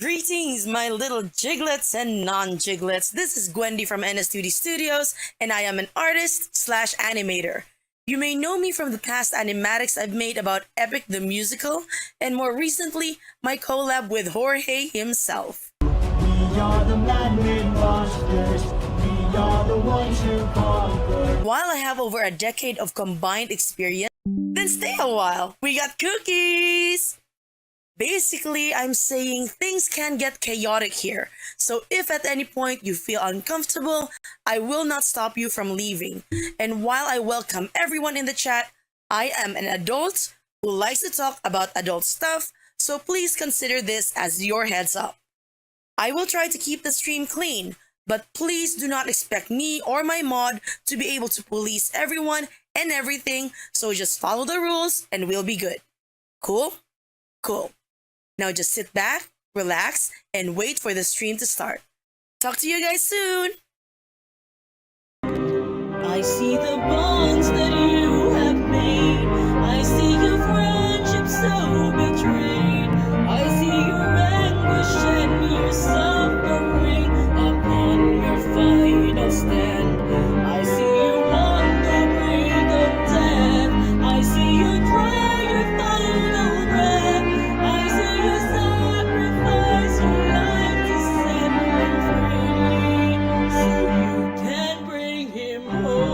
Greetings, my little jiglets and non-jiglets. This is Gwendy from NS2D Studios, and I am an artist slash animator. You may know me from the past animatics I've made about Epic the Musical, and more recently, my collab with Jorge himself. We are the man-made monsters. We are the ones who conquer. While I have over a decade of combined experience, then stay a while. We got cookies! Basically, I'm saying things can get chaotic here, so if at any point you feel uncomfortable, I will not stop you from leaving. And while I welcome everyone in the chat, I am an adult who likes to talk about adult stuff, so please consider this as your heads up. I will try to keep the stream clean, but please do not expect me or my mod to be able to police everyone and everything, so just follow the rules and we'll be good. Cool? Cool. Now just sit back, relax, and wait for the stream to start. Talk to you guys soon! I see the bonds that you have made. I see your friendship so betrayed. I see your anguish and your suffering upon your final stand. I see you on the brink of death. I see you try your final breath. I see you sacrifice your life to set him free, so you can bring him home.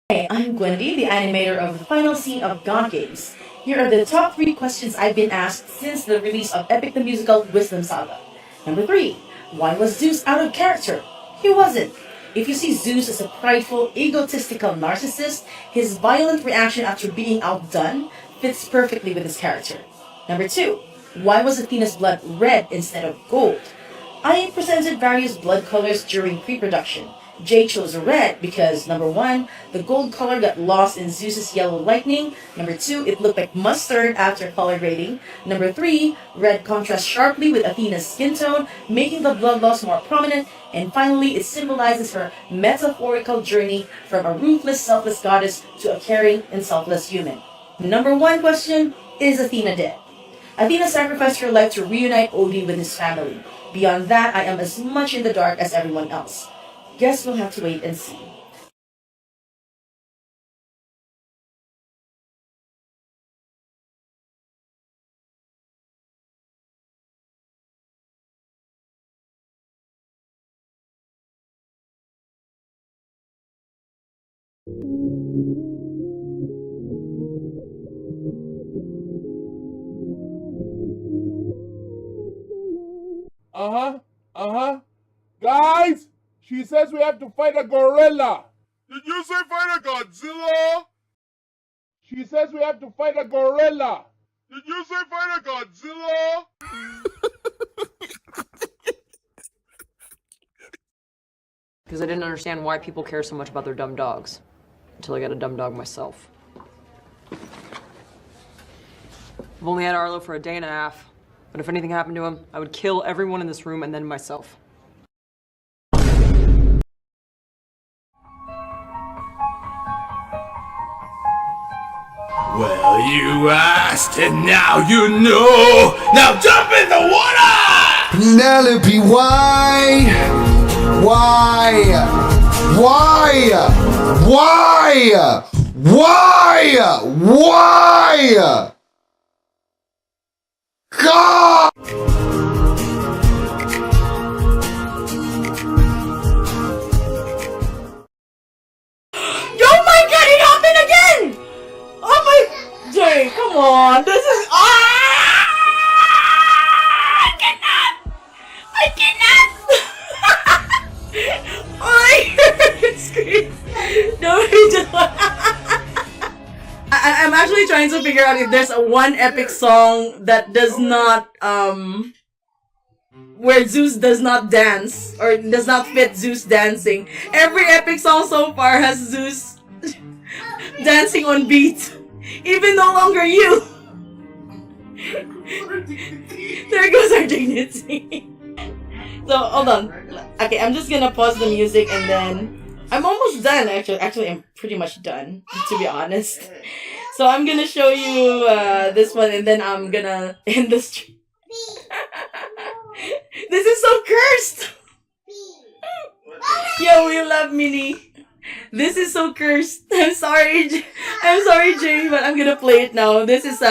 Hey, I'm Gwendy, the animator of the final scene of God Games. Here are the top 3 questions I've been asked since the release of Epic the Musical Wisdom Saga. Number 3, why was Zeus out of character? He wasn't. If you see Zeus as a prideful, egotistical narcissist, his violent reaction after being outdone fits perfectly with his character. Number 2, why was Athena's blood red instead of gold? I presented various blood colors during pre-production. Jay chose red because, number 1, the gold color got lost in Zeus's yellow lightning. Number 2, it looked like mustard after color grading. Number 3, red contrasts sharply with Athena's skin tone, making the blood loss more prominent. And finally, it symbolizes her metaphorical journey from a ruthless, selfless goddess to a caring and selfless human. Number 1 question, is Athena dead? Athena sacrificed her life to reunite Odin with his family. Beyond that, I am as much in the dark as everyone else. Guess we'll have to wait and see. Guys, she says we have to fight a gorilla. Did you say fight a Godzilla? She says we have to fight a gorilla. Did you say fight a Godzilla? Because I didn't understand why people care so much about their dumb dogs. Until I got a dumb dog myself. I've only had Arlo for a day and a half. But if anything happened to him, I would kill everyone in this room and then myself. Well, you asked, and now you know. Now jump in the water! Penelope, why? Why? Why? Why? Why? Why? God! Oh my god, it happened again! Oh my... Jay, come on, this is... I cannot! I heard screams. No, I'm actually trying to figure out if there's one epic song that does not, where Zeus does not dance, or does not fit Zeus dancing. Every epic song so far has Zeus dancing on beat. Even no longer you. There goes our dignity. So, hold on. Okay, I'm just gonna pause the music and then I'm almost done, actually. Actually, I'm pretty much done, to be honest. So I'm gonna show you this one, and then I'm gonna end the stream. This is so cursed! Yo, we love Minnie. This is so cursed. I'm sorry, I'm sorry, Jay, but I'm gonna play it now. This is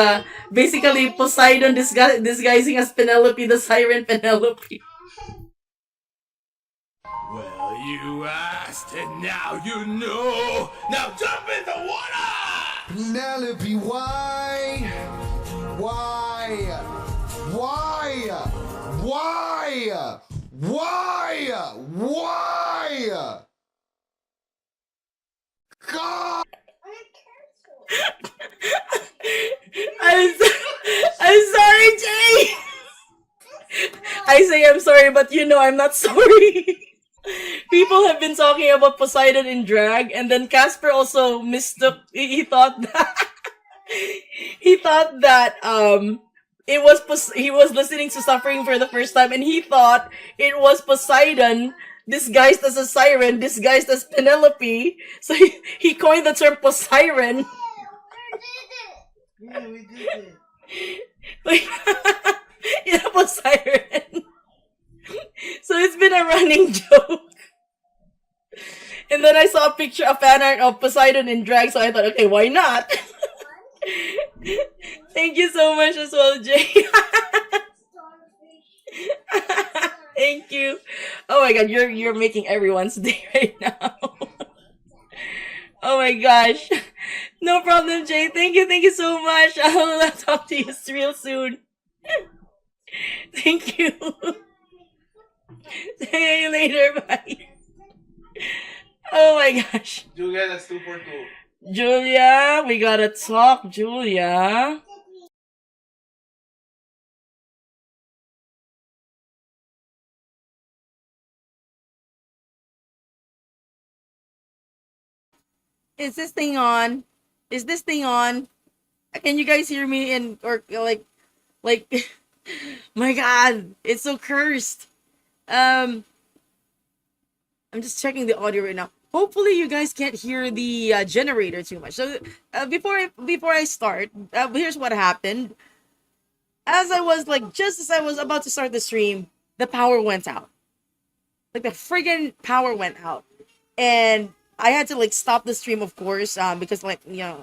basically Poseidon disguising as Penelope, the siren Penelope. Well, you asked, and now you know. Now jump in the water! Penelope, why? Why? Why? Why? Why? Why? God! I'm sorry, Jay. I say I'm sorry, but you know I'm not sorry. People have been talking about Poseidon in drag, and then Casper also mistook. He thought that he thought that it was he was listening to Suffering for the first time, and he thought it was Poseidon disguised as a siren, disguised as Penelope. So he coined the term Posiren. Yeah, we did it. Like, yeah, Posiren. So it's been a running joke. And then I saw a picture, a fan art of Poseidon in drag, so I thought, okay, why not? Thank you so much as well, Jay. Thank you. Oh my god, you're making everyone's day right now. Oh my gosh. No problem, Jay. Thank you so much. I'll talk to you real soon. Thank you. See you later. Bye. Oh my gosh. Julia, that's 2 for 2. Julia, we gotta talk, Julia. Is this thing on? Is this thing on? Can you guys hear me? And or like, my God, it's so cursed. I'm just checking the audio right now. Hopefully, you guys can't hear the generator too much. So, before I start, here's what happened. Just as I was about to start the stream, the power went out. Like the friggin' power went out, and I had to like stop the stream, of course, because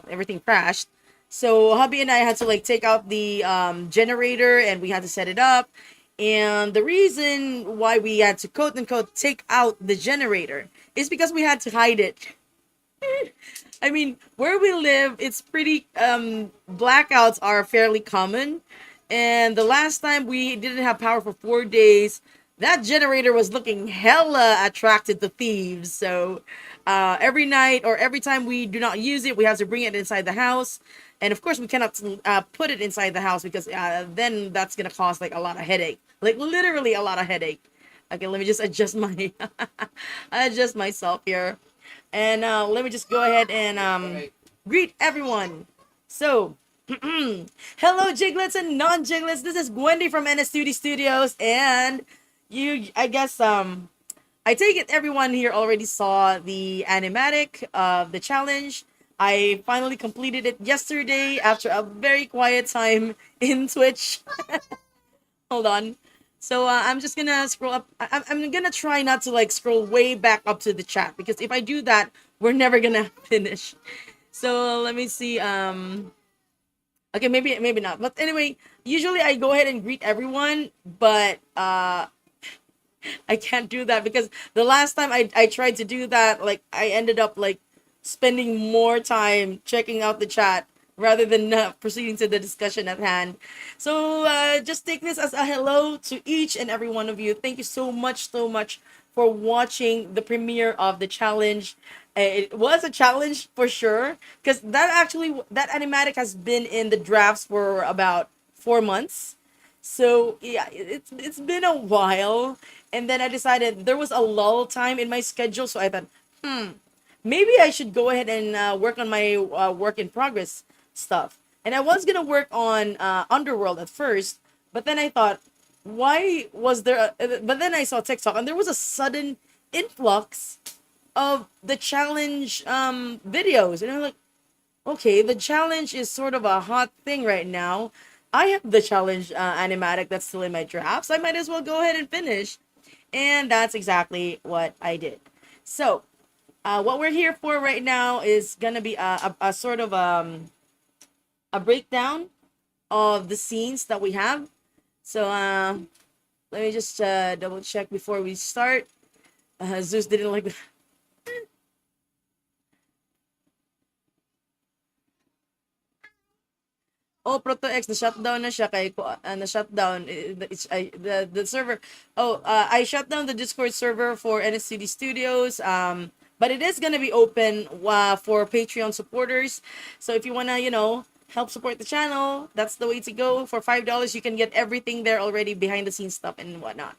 everything crashed. So hubby and I had to like take out the generator, and we had to set it up. And the reason why we had to quote unquote take out the generator is because we had to hide it. I mean, where we live, it's pretty blackouts are fairly common. And the last time we didn't have power for 4 days, that generator was looking hella attracted to thieves. So every night or every time we do not use it, we have to bring it inside the house. And of course, we cannot put it inside the house because then that's gonna cause like a lot of headache, like literally a lot of headache. Okay, let me just adjust my adjust myself here, and let me just go ahead and greet everyone. So, hello, Jiglets and non-Jiglets. This is Gwendy from NS2D Studios, and I guess I take it everyone here already saw the animatic of the challenge. I finally completed it yesterday after a very quiet time in Twitch. Hold on. So I'm just gonna scroll up. I'm gonna try not to like scroll way back up to the chat, because if I do that, we're never gonna finish. So let me see. Okay, maybe not. But anyway, usually I go ahead and greet everyone, but I can't do that because the last time I tried to do that, like I ended up like spending more time checking out the chat rather than proceeding to the discussion at hand. So just take this as a hello to each and every one of you. Thank you so much for watching the premiere of the challenge. It was a challenge for sure, because that animatic has been in the drafts for about 4 months. So yeah, it's been a while, and then I decided there was a lull time in my schedule, so I thought, maybe I should go ahead and work on my work in progress stuff. And I was gonna work on Underworld at first, but then I thought, why was there? But then I saw TikTok, and there was a sudden influx of the challenge videos. And I'm like, okay, the challenge is sort of a hot thing right now. I have the challenge animatic that's still in my drafts. I might as well go ahead and finish. And that's exactly what I did. So, what we're here for right now is gonna be a sort of a breakdown of the scenes that we have. So, let me just double check before we start. Zeus didn't like. Oh, Proto X, na-shutdown na siya kay na-shutdown the server. Oh, I shut down the Discord server for NSCD Studios. But it is gonna be open for Patreon supporters. So if you wanna, help support the channel, that's the way to go. For $5, you can get everything there already, behind the scenes stuff and whatnot.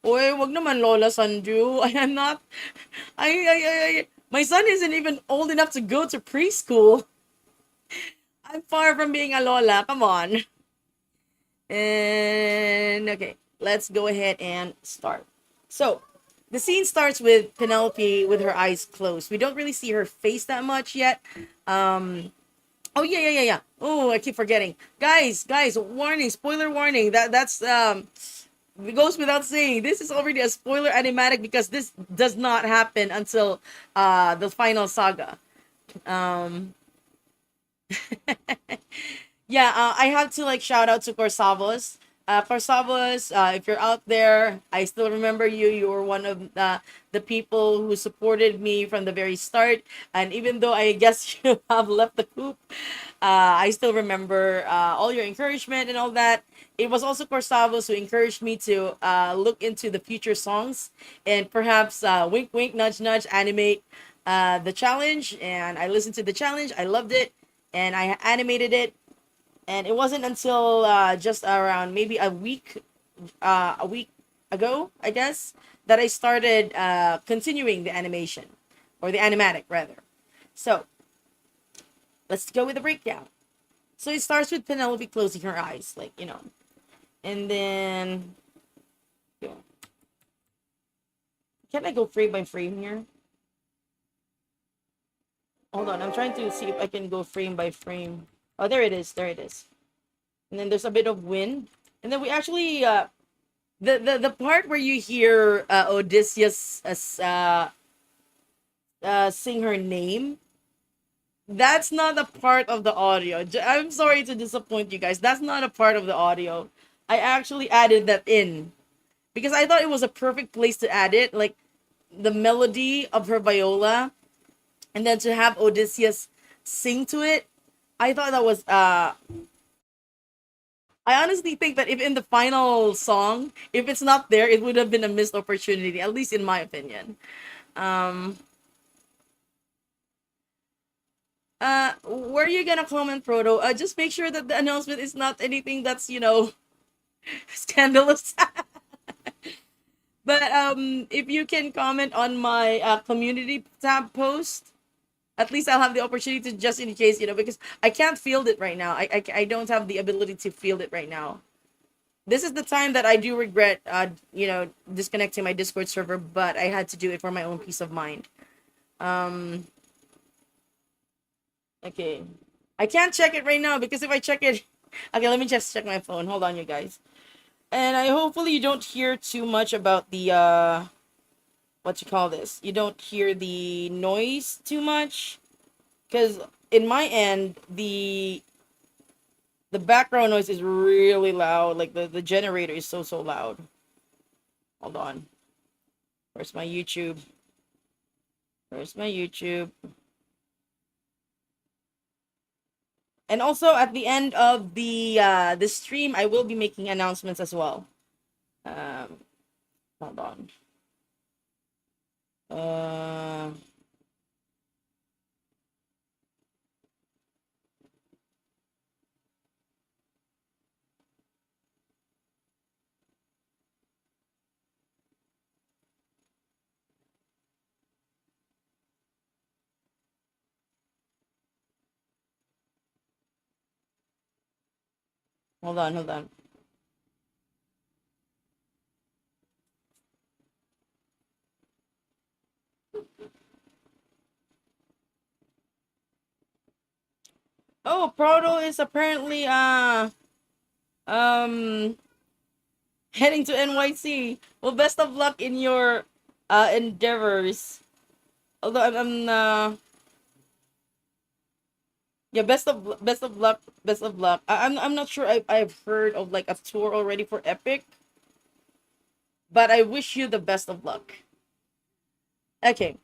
Oy, wag naman Lola Sanju. I am not. My son isn't even old enough to go to preschool. I'm far from being a Lola. Come on. And okay, let's go ahead and start. So, the scene starts with Penelope with her eyes closed. We don't really see her face that much yet. Oh yeah. Oh, I keep forgetting. Guys, warning, spoiler warning. That's it goes without saying. This is already a spoiler animatic because this does not happen until the final saga. Um Yeah, I have to like shout out to Corsavos. Corsavos, if you're out there, I still remember you. You were one of the people who supported me from the very start. And even though I guess you have left the coop, I still remember all your encouragement and all that. It was also Corsavos who encouraged me to look into the future songs and perhaps wink, wink, nudge, nudge, animate the challenge. And I listened to the challenge. I loved it. And I animated it, and it wasn't until just around maybe a week ago, I guess, that I started continuing the animation, or the animatic rather. So let's go with the breakdown. So it starts with Penelope closing her eyes, like, and then can I go frame by frame here? Hold on, I'm trying to see if I can go frame by frame. Oh, there it is. And then there's a bit of wind, and then we actually the part where you hear Odysseus sing her name, that's not a part of the audio. I'm sorry to disappoint you guys. That's not a part of the audio. I actually added that in because I thought it was a perfect place to add it, like the melody of her viola, and then to have Odysseus sing to it. I thought that was I honestly think that if in the final song, if it's not there, it would have been a missed opportunity, at least in my opinion. Um, where are you gonna comment, Proto? Just make sure that the announcement is not anything that's, scandalous. But if you can comment on my community tab post, at least I'll have the opportunity to, just in case, because I can't field it right now. I don't have the ability to field it right now. This is the time that I do regret, disconnecting my Discord server, but I had to do it for my own peace of mind. Okay. I can't check it right now because if I check it, okay, let me just check my phone. Hold on, you guys. And hopefully you don't hear too much about the what you call this. You don't hear the noise too much, because in my end the background noise is really loud. Like the generator is so loud. Hold on. Where's my YouTube? And also at the end of the stream, I will be making announcements as well. Hold on. Hold on. Oh, Proto is apparently um heading to NYC. Well, best of luck in your endeavors. Although yeah, best of luck. I'm not sure I've heard of like a tour already for Epic, but I wish you the best of luck. Okay.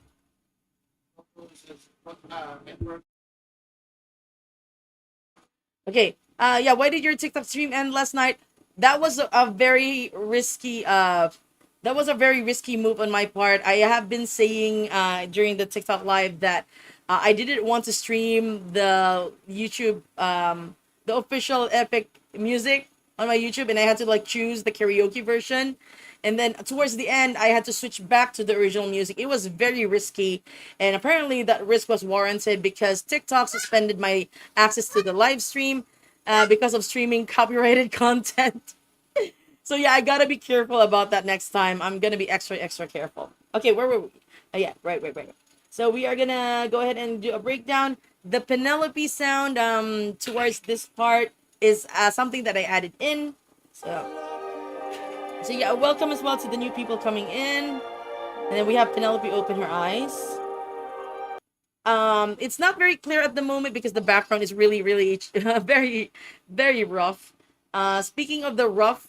Okay. Yeah, why did your TikTok stream end last night? That was a very risky that was a very risky move on my part. I have been saying during the TikTok live that I didn't want to stream the YouTube the official Epic music on my YouTube, and I had to like choose the karaoke version. And then towards the end, I had to switch back to the original music. It was very risky, and apparently that risk was warranted because TikTok suspended my access to the live stream because of streaming copyrighted content. So yeah, I gotta be careful about that next time. I'm gonna be extra careful. Okay, where were we? Yeah, right. So we are gonna go ahead and do a breakdown. The Penelope sound towards this part is something that I added in. So yeah, welcome as well to the new people coming in. And then we have Penelope open her eyes. It's not very clear at the moment because the background is really very rough. Speaking of the rough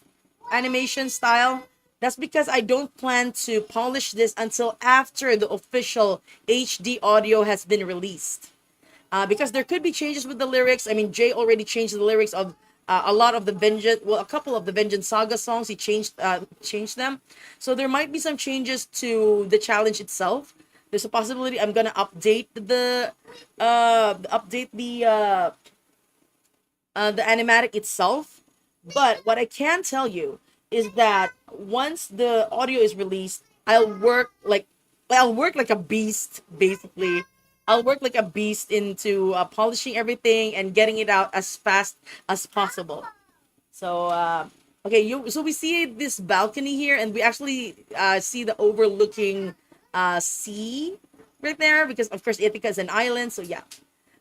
animation style, that's because I don't plan to polish this until after the official HD audio has been released. Because there could be changes with the lyrics. I mean, Jay already changed the lyrics of a lot of the Vengeance, well, a couple of the Vengeance Saga songs. He changed them, so there might be some changes to the challenge itself. There's a possibility I'm gonna update the animatic itself. But what I can tell you is that once the audio is released, I'll work like a beast. Basically, I'll work like a beast into polishing everything and getting it out as fast as possible. So okay, so we see this balcony here, and we actually see the overlooking sea right there because of course Ithaca is an island. So yeah,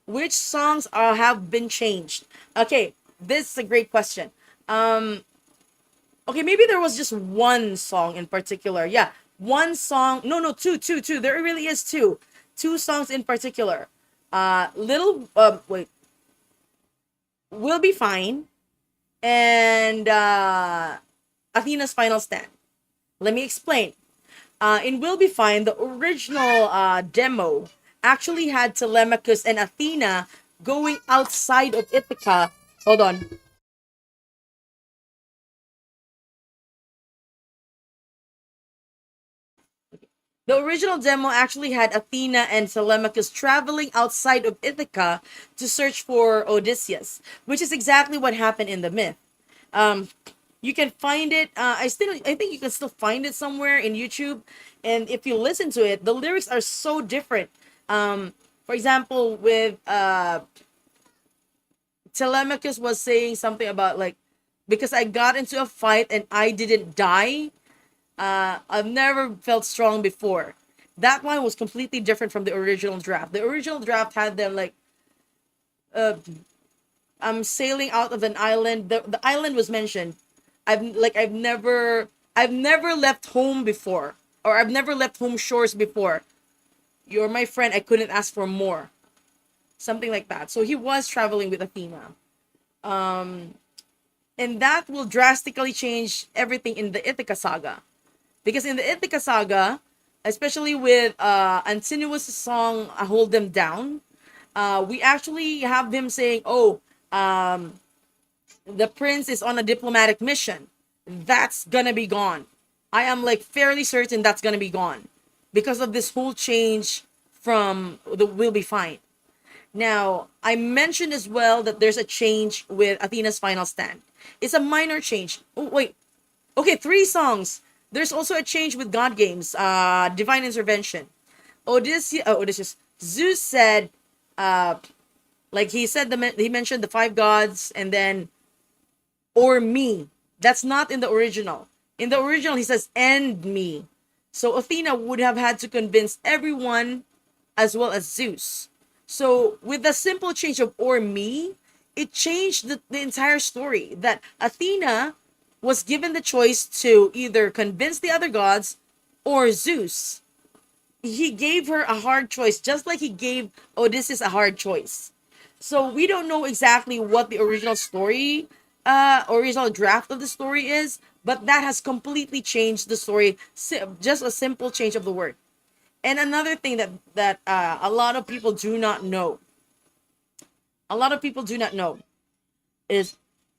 which songs have been changed? Okay, this is a great question. Okay, maybe there was just one song in particular. Yeah, one song. No, two. There really is two songs in particular. Little wait, Will Be Fine and Athena's Final Stand. Let me explain. In Will Be Fine, the original demo actually had Telemachus and Athena going outside of Ithaca. Hold on. The original demo actually had Athena and Telemachus traveling outside of Ithaca to search for Odysseus, which is exactly what happened in the myth. Um, you can find it. I think you can still find it somewhere in YouTube, and if you listen to it, the lyrics are so different. For example, with Telemachus was saying something about like, because I got into a fight and I didn't die. I've never felt strong before. That one was completely different from the original draft. The original draft had them like, I'm sailing out of an island. The island was mentioned. I've never left home before, or I've never left home shores before. You're my friend. I couldn't ask for more. Something like that. So he was traveling with Athena. And that will drastically change everything in the Ithaca saga. Because in the Ithaca saga, especially with Antinous' song Hold Them Down, we actually have him saying, oh, the prince is on a diplomatic mission. That's gonna be gone. I am like fairly certain that's gonna be gone. Because of this whole change from the Will Be Fine. Now, I mentioned as well that there's a change with Athena's Final Stand. It's a minor change. Oh, wait. Okay, 3 songs. There's also a change with God Games, Divine Intervention. Odysseus. Zeus said, like he mentioned the 5 gods and then, or me. That's not in the original. In the original, he says, and me. So Athena would have had to convince everyone as well as Zeus. So with a simple change of or me, it changed the entire story. That Athena was given the choice to either convince the other gods or Zeus. He gave her a hard choice, just like he gave Odysseus a hard choice. So we don't know exactly what the original story, original draft of the story is, but that has completely changed the story. Just a simple change of the word. And another thing that a lot of people do not know, a lot of people do not know, is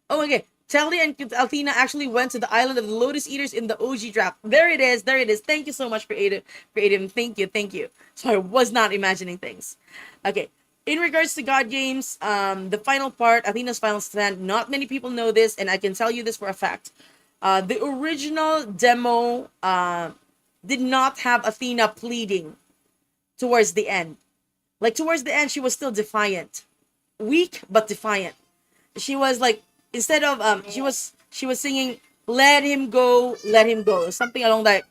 oh okay. Telly and Athena actually went to the island of the Lotus Eaters in the OG draft. There it is. There it is. Thank you so much, creative. Thank you. Thank you. So I was not imagining things. Okay. In regards to God games, the final part, Athena's final stand. Not many people know this, and I can tell you this for a fact. The original demo did not have Athena pleading towards the end. Like towards the end, she was still defiant, weak but defiant. She was like, instead of she was singing let him go, something along that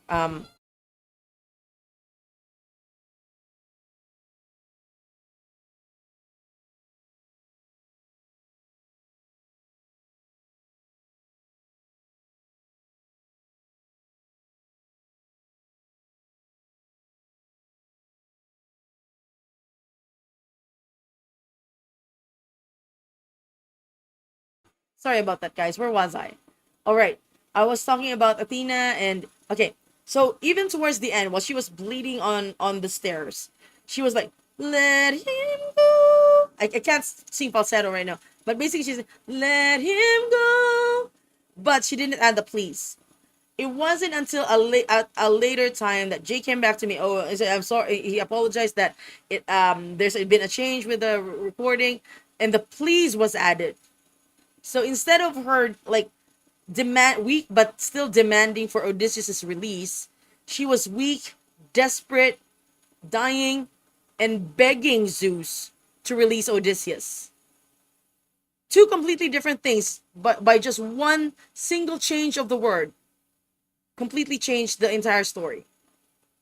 sorry about that, guys. Where was I? All right. I was talking about Athena and okay. So even towards the end, while she was bleeding on the stairs, she was like, "Let him go." I can't sing falsetto right now, but basically she's like, "Let him go," but she didn't add the please. It wasn't until a later time that Jay came back to me. Oh, he said, I'm sorry. He apologized that there's been a change with the recording, and the please was added. So instead of her like weak but still demanding for Odysseus's release, she was weak, desperate, dying, and begging Zeus to release Odysseus. Two completely different things, but by just one single change of the word, completely changed the entire story.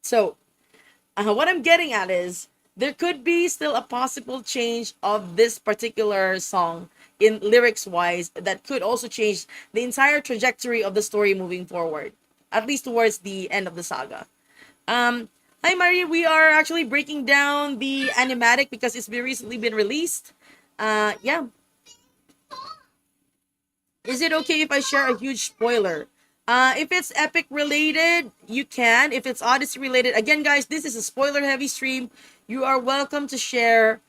So what I'm getting at is there could be still a possible change of this particular song in lyrics wise that could also change the entire trajectory of the story moving forward, at least towards the end of the saga. Hi Marie, we are actually breaking down the animatic because it's been recently been released. Yeah, is it okay if I share a huge spoiler? If it's epic related, you can. If it's Odyssey related, again, guys, this is a spoiler heavy stream. You are welcome to share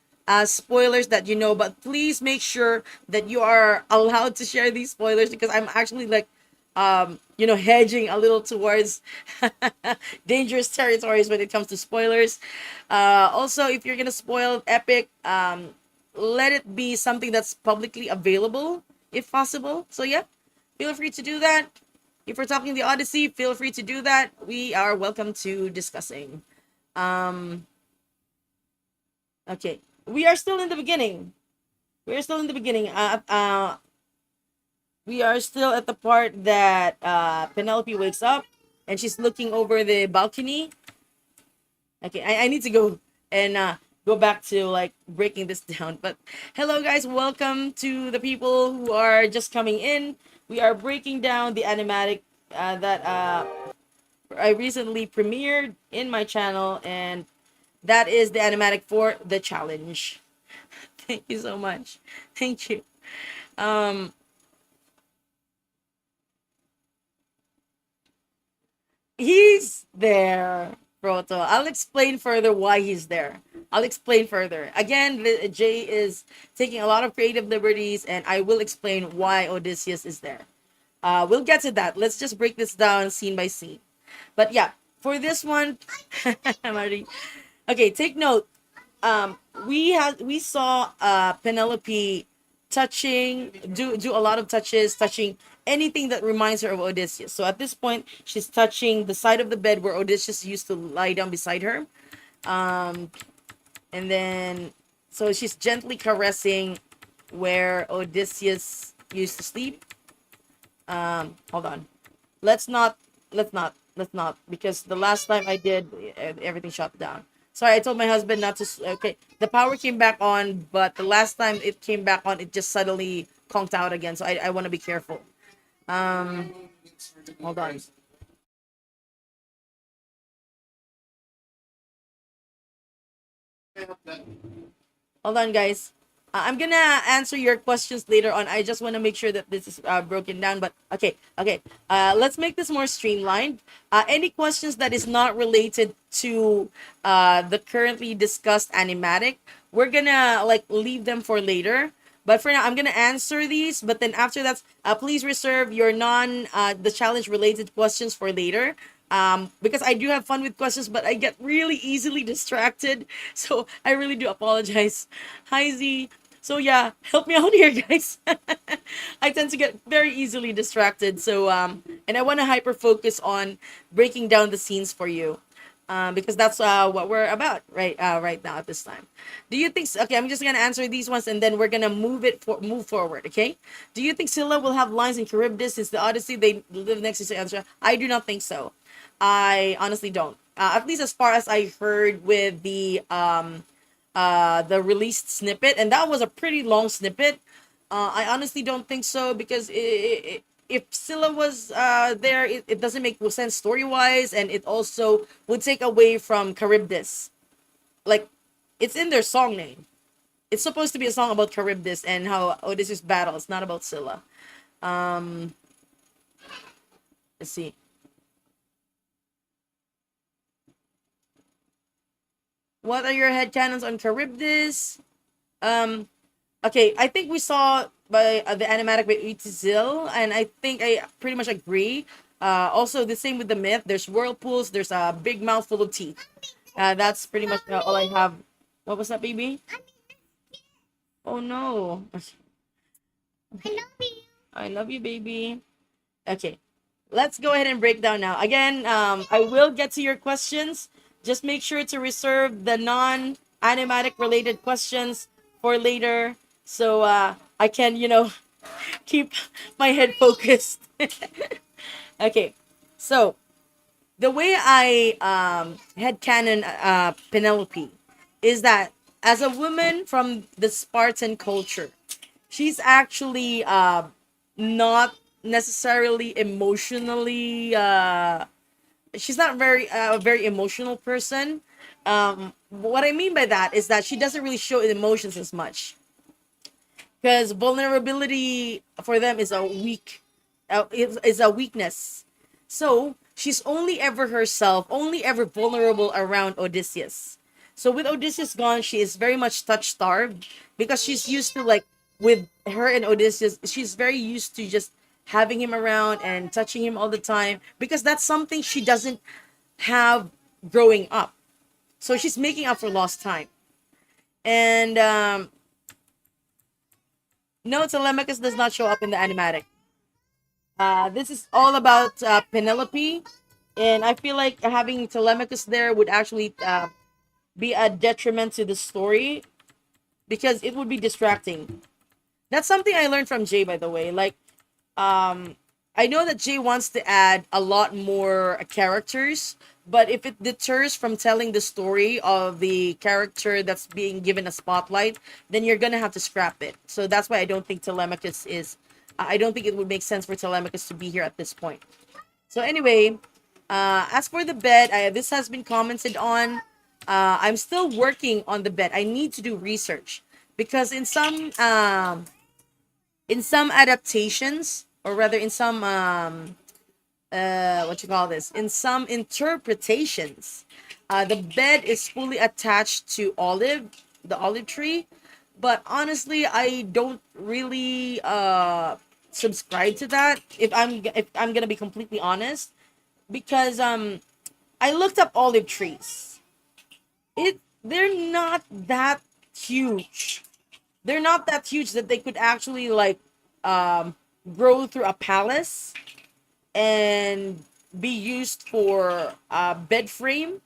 spoilers that you know, but please make sure that you are allowed to share these spoilers because I'm actually like, hedging a little towards dangerous territories when it comes to spoilers. Also, if you're gonna spoil epic, let it be something that's publicly available if possible. So yeah, feel free to do that. If we're talking the Odyssey, feel free to do that. We are welcome to discussing. Okay, we are still in the beginning. We are still in the beginning. We are still at the part that Penelope wakes up and she's looking over the balcony. Okay, I need to go and go back to like breaking this down. But hello, guys, welcome to the people who are just coming in. We are breaking down the animatic that I recently premiered in my channel, and that is the animatic for the challenge. Thank you so much. Thank you. He's there, Proto. I'll explain further why he's there. I'll explain further. Again, Jay is taking a lot of creative liberties, and I will explain why Odysseus is there. We'll get to that. Let's just break this down scene by scene. But yeah, for this one, Marie. Okay, take note. We saw Penelope do a lot of touching anything that reminds her of Odysseus. So at this point, she's touching the side of the bed where Odysseus used to lie down beside her. And then so she's gently caressing where Odysseus used to sleep. Hold on. Let's not let's not, because the last time I did, everything shut down. Sorry, I told my husband not to. Okay, the power came back on, but the last time it came back on, it just suddenly conked out again. So I want to be careful. Um, hold on. Hold on, guys. I'm gonna answer your questions later on. I just want to make sure that this is broken down. But okay, okay. Let's make this more streamlined. Any questions that is not related to the currently discussed animatic, we're gonna like leave them for later. But for now, I'm gonna answer these. But then after that, please reserve your the challenge related questions for later. Because I do have fun with questions, but I get really easily distracted. So I really do apologize. Hi Z. So yeah, help me out here, guys. I tend to get very easily distracted. So and I want to hyper focus on breaking down the scenes for you. Because that's what we're about right now at this time. Do you think? Okay, I'm just gonna answer these ones and then we're gonna move forward. Okay. Do you think Scylla will have lines in Charybdis since the Odyssey they live next to each other? I do not think so. I honestly don't. At least as far as I heard with the released snippet, and that was a pretty long snippet. I honestly don't think so because if Scylla was there, it doesn't make sense story wise, and it also would take away from Charybdis. Like, it's in their song name. It's supposed to be a song about Charybdis and how Odysseus battles, not about Scylla. Um, let's see. What are your headcanons on Charybdis? Um, okay, I think we saw by the animatic by Uitzil, and I think I pretty much agree. Also, the same with the myth. There's whirlpools. There's a big mouth full of teeth. That's pretty much all I have. What was that, baby? Oh no! I love you, baby. Okay, let's go ahead and break down now. Again, I will get to your questions. Just make sure to reserve the non-animatic related questions for later, so I can, keep my head focused. Okay, so the way I headcanon Penelope is that as a woman from the Spartan culture, she's actually not necessarily emotionally. She's not a very emotional person. What I mean by that is that she doesn't really show emotions as much because vulnerability for them is is a weakness. So she's only ever herself, only ever vulnerable around Odysseus. So with Odysseus gone, she is very much touch starved because she's used to like with her and Odysseus, she's very used to just having him around and touching him all the time because that's something she doesn't have growing up. So she's making up for lost time. And no, Telemachus does not show up in the animatic. This is all about Penelope, and I feel like having Telemachus there would actually be a detriment to the story because it would be distracting. That's something I learned from Jay, by the way. Like, I know that Jay wants to add a lot more characters, but if it deters from telling the story of the character that's being given a spotlight, then you're gonna have to scrap it. So that's why I don't think Telemachus is. I don't think it would make sense for Telemachus to be here at this point. So anyway, as for the bed, this has been commented on. I'm still working on the bed. I need to do research because in some adaptations, or rather in some what you call this, in some interpretations, the bed is fully attached to the olive tree, but honestly I don't really subscribe to that if I'm gonna be completely honest, because I looked up olive trees. They're not that huge. They're not that huge that they could actually like grow through a palace and be used for a bed frame,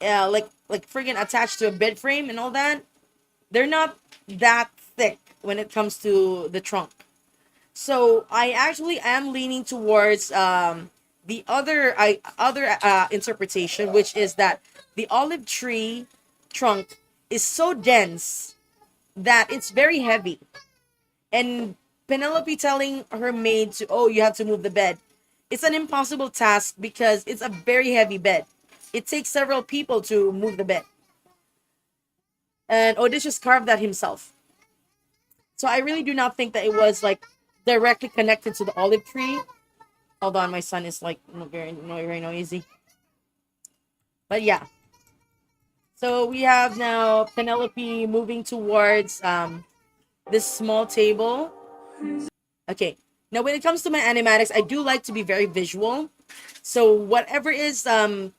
like friggin' attached to a bed frame and all that. They're not that thick when it comes to the trunk. So I actually am leaning towards the other interpretation, which is that the olive tree trunk is so dense that it's very heavy, and Penelope telling her maid to, oh, you have to move the bed. It's an impossible task because it's a very heavy bed. It takes several people to move the bed. And Odysseus carved that himself. So I really do not think that it was like directly connected to the olive tree. Hold on, my son is like very noisy. But yeah. So we have now Penelope moving towards this small table. Okay. Now when it comes to my animatics, I do like to be very visual. So whatever is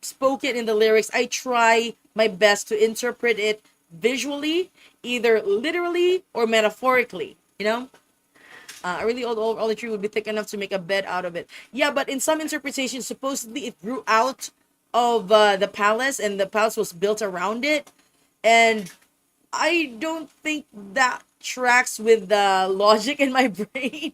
spoken in the lyrics, I try my best to interpret it visually, either literally or metaphorically. You know, a really old tree would be thick enough to make a bed out of it. Yeah, but in some interpretations, supposedly it grew out of the palace, and the palace was built around it. And I don't think that tracks with the logic in my brain.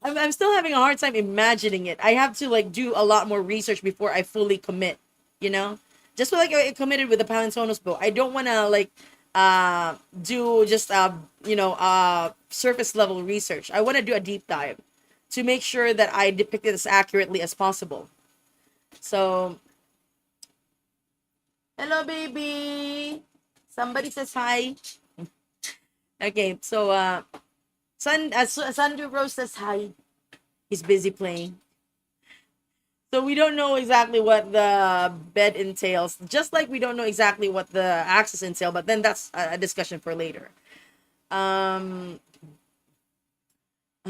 I'm still having a hard time imagining it. I have to like do a lot more research before I fully commit, you know? Just like I committed with the Palintonos book. I don't want to like do just surface level research. I want to do a deep dive to make sure that I depict it as accurately as possible. So, hello baby. Somebody says hi. Okay, so Sandu Rose says hi. He's busy playing. So we don't know exactly what the bed entails, just like we don't know exactly what the axis entail, but then that's a discussion for later. Um,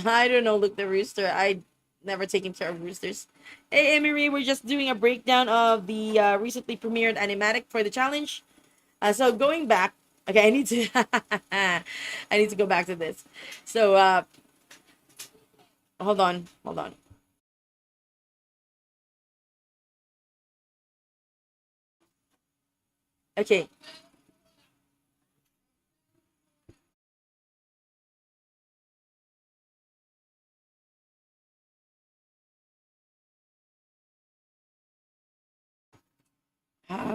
I don't know, Luke the Rooster. I never taken care of roosters. Hey, Emery, we're just doing a breakdown of the recently premiered animatic for the challenge. So going back, okay, I need to, I need to go back to this. So, hold on. Okay,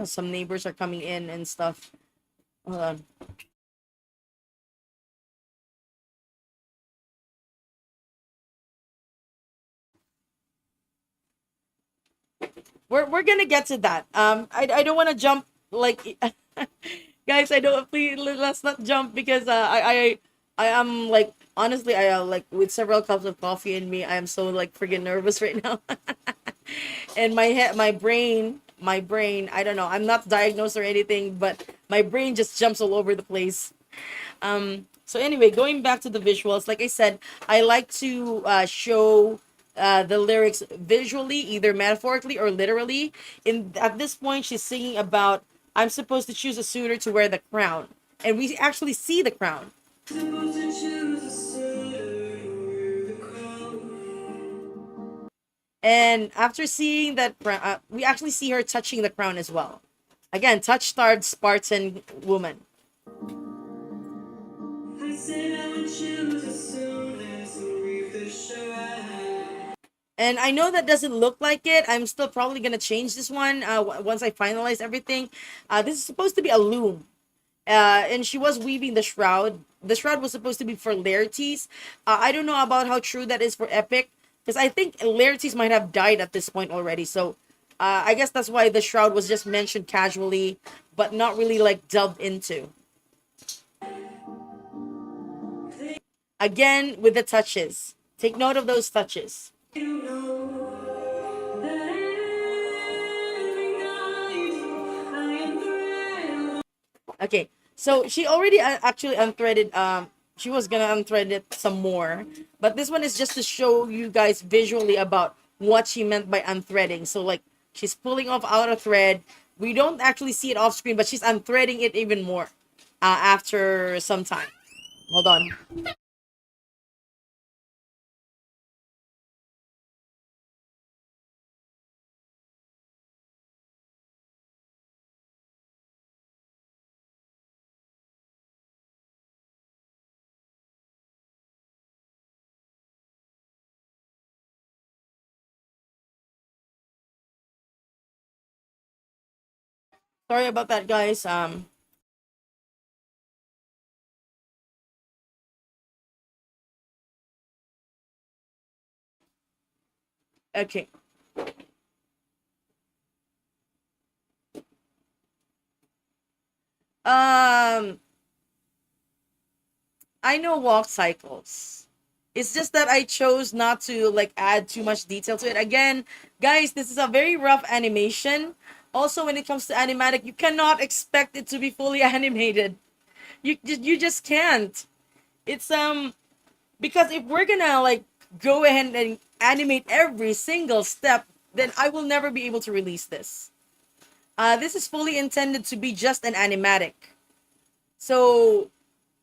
some neighbors are coming in and stuff. Hold on. We're gonna get to that. I don't want to jump like, guys. I don't, please let's not jump because I am like, honestly, I like with several cups of coffee in me. I am so like friggin' nervous right now, and my head, my brain. I don't know. I'm not diagnosed or anything, but my brain just jumps all over the place. So anyway, going back to the visuals, like I said, I like to show the lyrics visually, either metaphorically or literally. In at this point, she's singing about, I'm supposed to choose a suitor to wear the crown, and we actually see the crown. And after seeing that crown, we actually see her touching the crown as well. Again, touch-starved Spartan woman. And I know that doesn't look like it. I'm still probably gonna change this one once I finalize everything. This is supposed to be a loom, and she was weaving the shroud. The shroud was supposed to be for Laertes. I don't know about how true that is for Epic, because I think Laertes might have died at this point already. So I guess that's why the shroud was just mentioned casually, but not really like delved into. Again with the touches. Take note of those touches. Okay, so she already actually unthreaded. She was gonna unthread it some more, but this one is just to show you guys visually about what she meant by unthreading. So like she's pulling off outer thread. We don't actually see it off screen, but she's unthreading it even more after some time. Hold on. Sorry about that, guys. Okay. Um, I know walk cycles. It's just that I chose not to like add too much detail to it. Again, guys, this is a very rough animation. Also, when it comes to animatic, you cannot expect it to be fully animated. You just can't. It's because if we're gonna like go ahead and animate every single step, then I will never be able to release this. This is fully intended to be just an animatic. So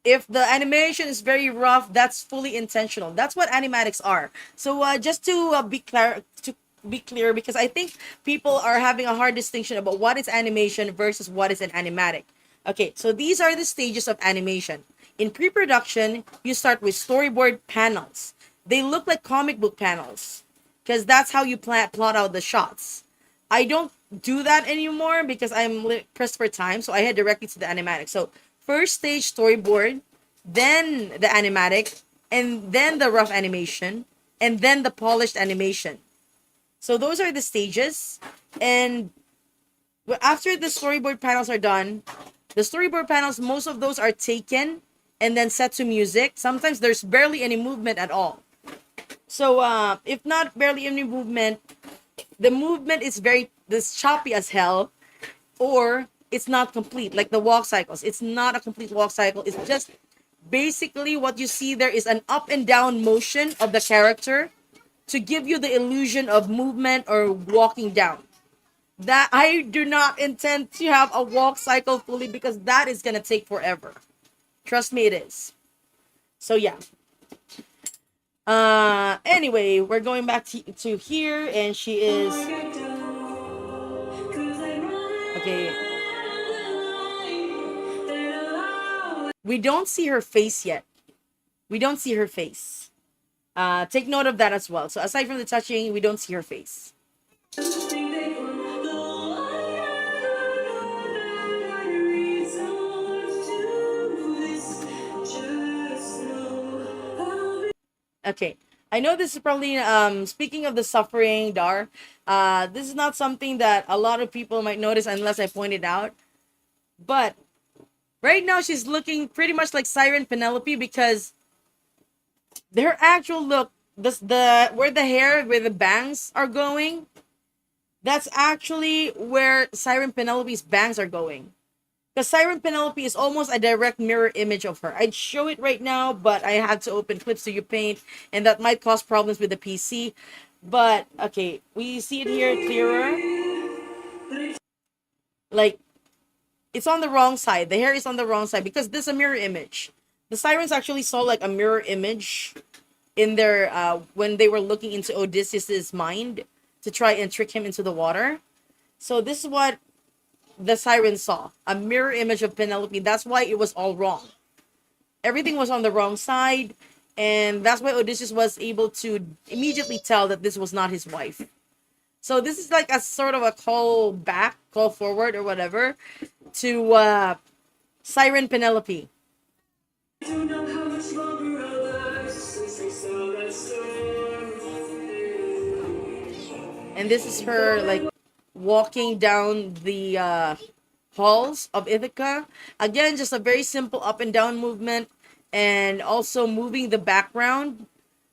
if the animation is very rough, that's fully intentional. That's what animatics are. So just to be clear, because I think people are having a hard distinction about what is animation versus what is an animatic. Okay, so these are the stages of animation. In pre-production, you start with storyboard panels. They look like comic book panels because that's how you plot out the shots. I don't do that anymore because I'm pressed for time, so I head directly to the animatic. So first stage storyboard, then the animatic, and then the rough animation, and then the polished animation. So those are the stages. And after the storyboard panels are done, the storyboard panels, most of those are taken and then set to music. Sometimes there's barely any movement at all. So if not barely any movement, the movement is very this choppy as hell, or it's not complete, like the walk cycles. It's not a complete walk cycle. It's just basically what you see there is an up and down motion of the character to give you the illusion of movement or walking down. That I do not intend to have a walk cycle fully because that is gonna take forever. Trust me, it is. So yeah. Anyway, we're going back to here, and she is okay. We don't see her face yet. We don't see her face. Take note of that as well. So aside from the touching, we don't see her face. Okay. I know this is probably speaking of the suffering, Dar. This is not something that a lot of people might notice unless I point it out. But right now she's looking pretty much like Siren Penelope because her actual look, the where the hair, where the bangs are going, that's actually where Siren Penelope's bangs are going. Because Siren Penelope is almost a direct mirror image of her. I'd show it right now, but I had to open clips to Upaint, and that might cause problems with the PC. But, okay, we see it here clearer. Like, it's on the wrong side. The hair is on the wrong side because this is a mirror image. The Sirens actually saw like a mirror image in their, when they were looking into Odysseus's mind to try and trick him into the water. So this is what the Siren saw, a mirror image of Penelope. That's why it was all wrong. Everything was on the wrong side, and that's why Odysseus was able to immediately tell that this was not his wife. So this is like a sort of a call back, call forward, or whatever to Siren Penelope. And this is her like walking down the halls of Ithaca. Again, just a very simple up and down movement, and also moving the background.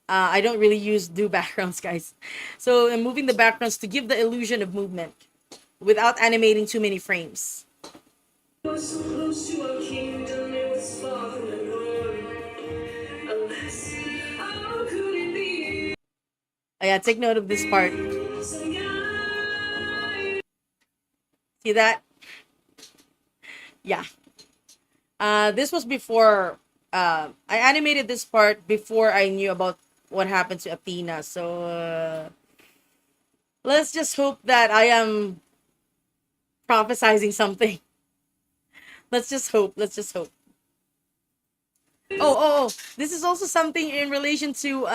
I don't really do backgrounds, guys. So I'm moving the backgrounds to give the illusion of movement without animating too many frames. Yeah, take note of this part. See that? Yeah. This was before I animated this part before I knew about what happened to Athena. So let's just hope that I am prophesizing something. Let's just hope. Let's just hope. Oh. This is also something in relation to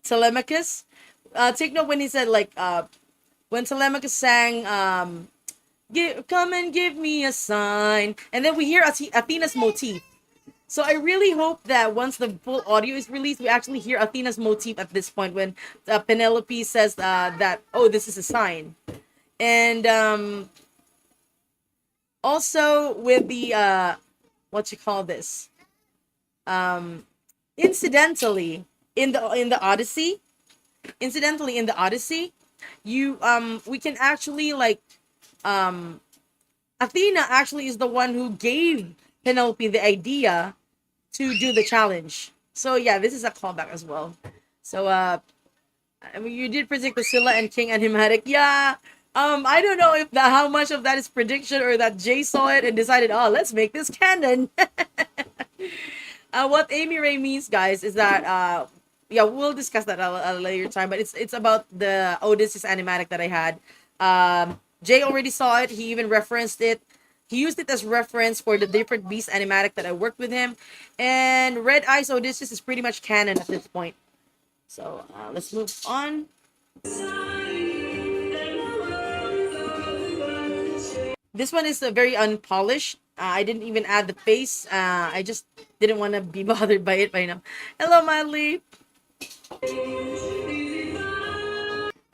Telemachus. Take note when he said like when Telemachus sang Come and give me a sign. And then we hear Athena's motif. So I really hope that once the full audio is released, we actually hear Athena's motif at this point when Penelope says that, oh, this is a sign. And also with the what you call this, incidentally in the Odyssey, you we can actually like Athena actually is the one who gave Penelope the idea to do the challenge. So yeah, this is a callback as well. So I mean, you did predict the Scylla and King Animatic. Yeah. I don't know if how much of that is prediction or that Jay saw it and decided, oh, let's make this canon. What Amy Ray means, guys, is that yeah, we'll discuss that at a later time. But it's about the Odysseus animatic that I had. Jay already saw it. He even referenced it. He used it as reference for the different beast animatic that I worked with him. And Red Eyes Odysseus is pretty much canon at this point. So let's move on. This one is very unpolished. I didn't even add the face. I just didn't want to be bothered by it by now. Hello, Madly.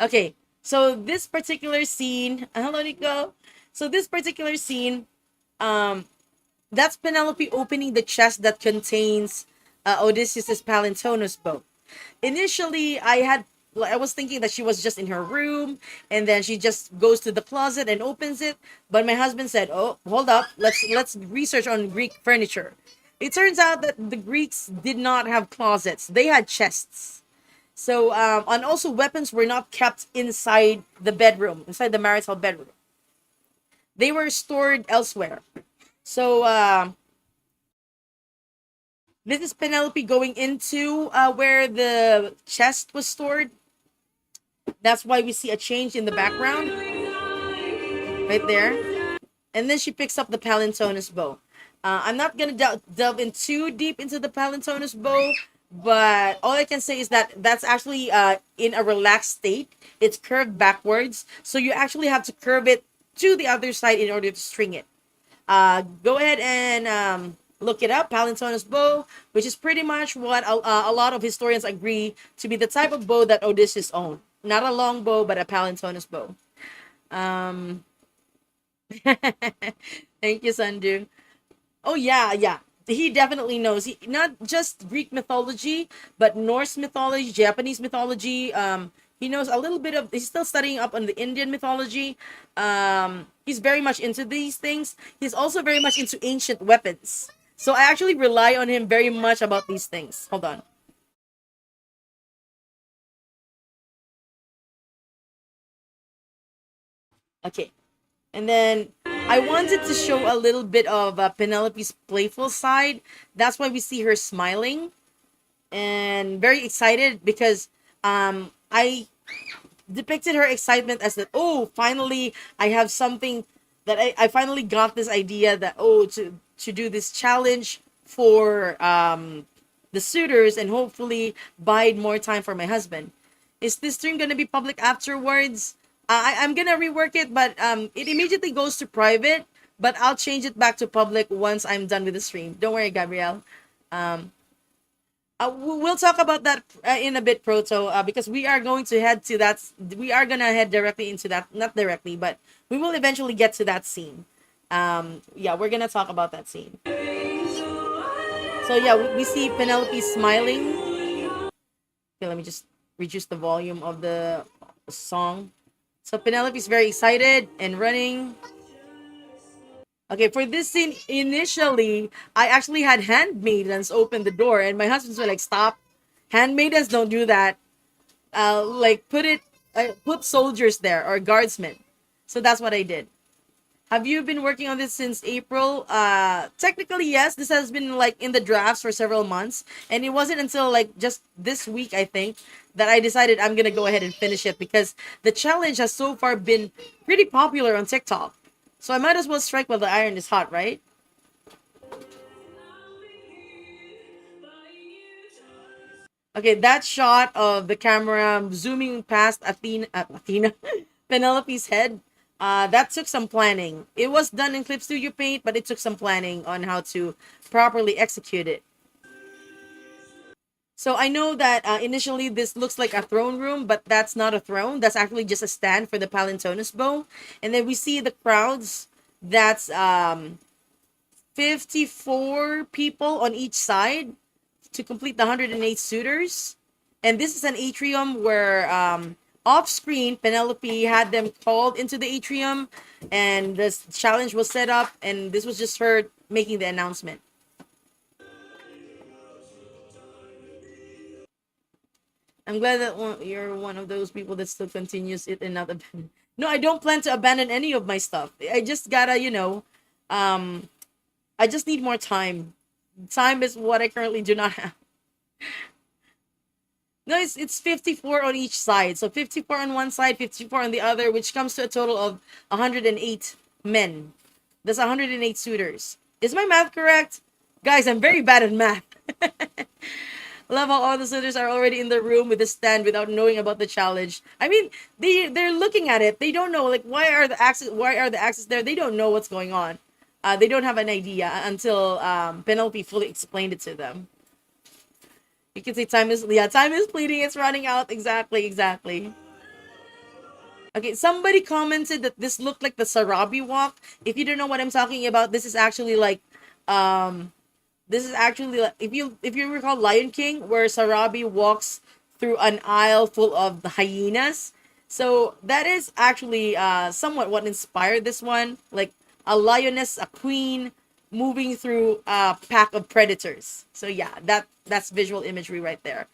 Okay, so this particular scene. Hello, Nico. So this particular scene, that's Penelope opening the chest that contains Odysseus's Palintonos bow. Initially, I was thinking that she was just in her room and then she just goes to the closet and opens it. But my husband said, "Oh, hold up. Let's research on Greek furniture." It turns out that the Greeks did not have closets. They had chests. So and also weapons were not kept inside the bedroom, inside the marital bedroom. They were stored elsewhere. So this is Penelope going into where the chest was stored. That's why we see a change in the background. Right there. And then she picks up the Palintonos bow. I'm not going to delve in too deep into the Palintonos bow, but all I can say is that that's actually in a relaxed state. It's curved backwards. So you actually have to curve it to the other side in order to string it. Go ahead and look it up, Palintonos bow, which is pretty much what a lot of historians agree to be the type of bow that Odysseus owned. Not a long bow, but a Palintonos bow. Thank you, Sandu. Oh yeah, yeah. He definitely knows. He not just Greek mythology, but Norse mythology, Japanese mythology. He knows a little bit of. He's still studying up on the Indian mythology. He's very much into these things. He's also very much into ancient weapons. So I actually rely on him very much about these things. Hold on. Okay. And then I wanted to show a little bit of Penelope's playful side. That's why we see her smiling and very excited because I depicted her excitement as that, oh, finally I have something that I finally got this idea that, oh, to do this challenge for the suitors and hopefully bide more time for my husband. Is this stream gonna be public afterwards? I'm gonna rework it, but it immediately goes to private. But I'll change it back to public once I'm done with the stream. Don't worry, Gabrielle. We'll talk about that in a bit, Proto, because we are going to head to that. We are gonna head directly into that. Not directly, but we will eventually get to that scene. Yeah, we're gonna talk about that scene. So yeah, we see Penelope smiling. Okay, let me just reduce the volume of the song. So Penelope's very excited and running. Okay, for this scene, initially, I actually had handmaidens open the door, and my husband's were like, "Stop! Handmaidens don't do that. Like put soldiers there or guardsmen." So that's what I did. Have you been working on this since April? Technically, yes. This has been like in the drafts for several months, and it wasn't until like just this week, I think, that I decided I'm gonna go ahead and finish it because the challenge has so far been pretty popular on TikTok. So I might as well strike while the iron is hot, right? Okay, that shot of the camera zooming past Athena, Penelope's head. That took some planning. It was done in Clip Studio Paint, but it took some planning on how to properly execute it. So I know that initially this looks like a throne room, but that's not a throne. That's actually just a stand for the Palintonus bow. And then we see the crowds. That's 54 people on each side to complete the 108 suitors. And this is an atrium where off screen Penelope had them called into the atrium and this challenge was set up, and this was just her making the announcement. I'm glad that you're one of those people that still continues it and not abandon. No, I don't plan to abandon any of my stuff. I just gotta, I just need more time. Time is what I currently do not have. No, it's 54 on each side. So 54 on one side, 54 on the other, which comes to a total of 108 men. That's 108 suitors. Is my math correct? Guys, I'm very bad at math. Love how all the suitors are already in the room with the stand without knowing about the challenge. I mean, they're looking at it. They don't know, like, why are the axes there? They don't know what's going on. They don't have an idea until Penelope fully explained it to them. You can say time is fleeting. It's running out. Exactly. Okay, somebody commented that this looked like the Sarabi walk. If you don't know what I'm talking about, this is actually like if you recall Lion King, where Sarabi walks through an aisle full of the hyenas. So that is actually somewhat what inspired this one, like a lioness, a queen moving through a pack of predators. So yeah, that's visual imagery right there.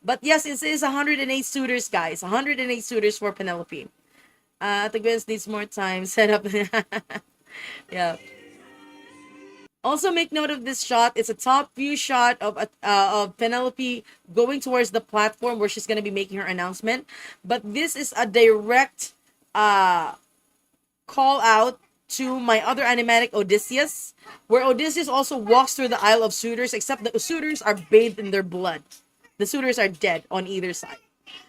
But yes, it is 108 suitors, guys. 108 suitors for Penelope. The Gwens needs more time. Set up. Yeah. Also, make note of this shot. It's a top view shot of Penelope going towards the platform where she's going to be making her announcement. But this is a direct call out to my other animatic, Odysseus, where Odysseus also walks through the Isle of Suitors, except the suitors are bathed in their blood. The suitors are dead on either side.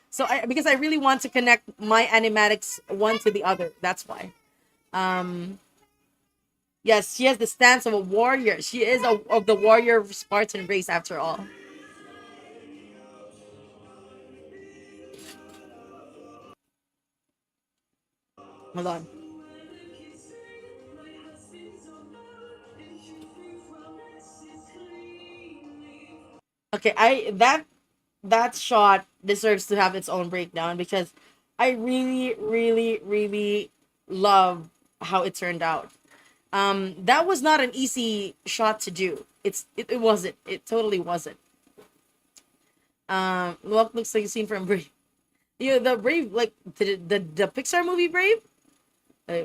So because I really want to connect my animatics one to the other. That's why. Yes, she has the stance of a warrior. She is of the warrior Spartan race after all. Hold on. Okay, that shot deserves to have its own breakdown because I really love how it turned out. That was not an easy shot to do. It wasn't. It totally wasn't. What looks like a scene from Brave. Yeah, the Brave, like the Pixar movie Brave. Uh,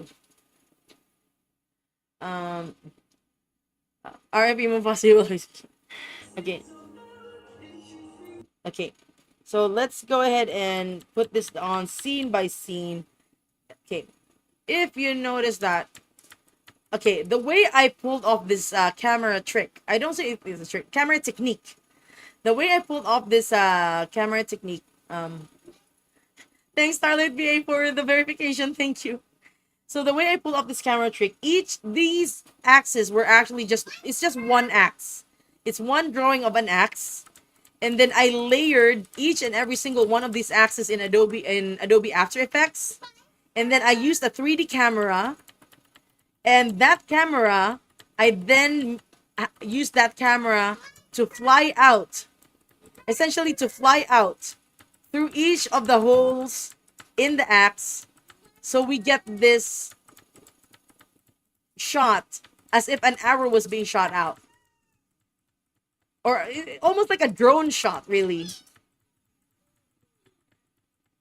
Um, R.I.P. Mufasa. Okay. Okay. So let's go ahead and put this on scene by scene. Okay. If you notice that, okay, the way I pulled off this camera trick, I don't say it's a trick, camera technique. The way I pulled off this camera technique, thanks Starlight VA for the verification. Thank you. So the way I pulled off this camera trick, these axes were actually it's just one axe. It's one drawing of an axe. And then I layered each and every single one of these axes in Adobe After Effects. And then I used a 3D camera. And that camera, I then used that camera to fly out. Essentially to fly out through each of the holes in the axe. So we get this shot as if an arrow was being shot out. Or almost like a drone shot, really.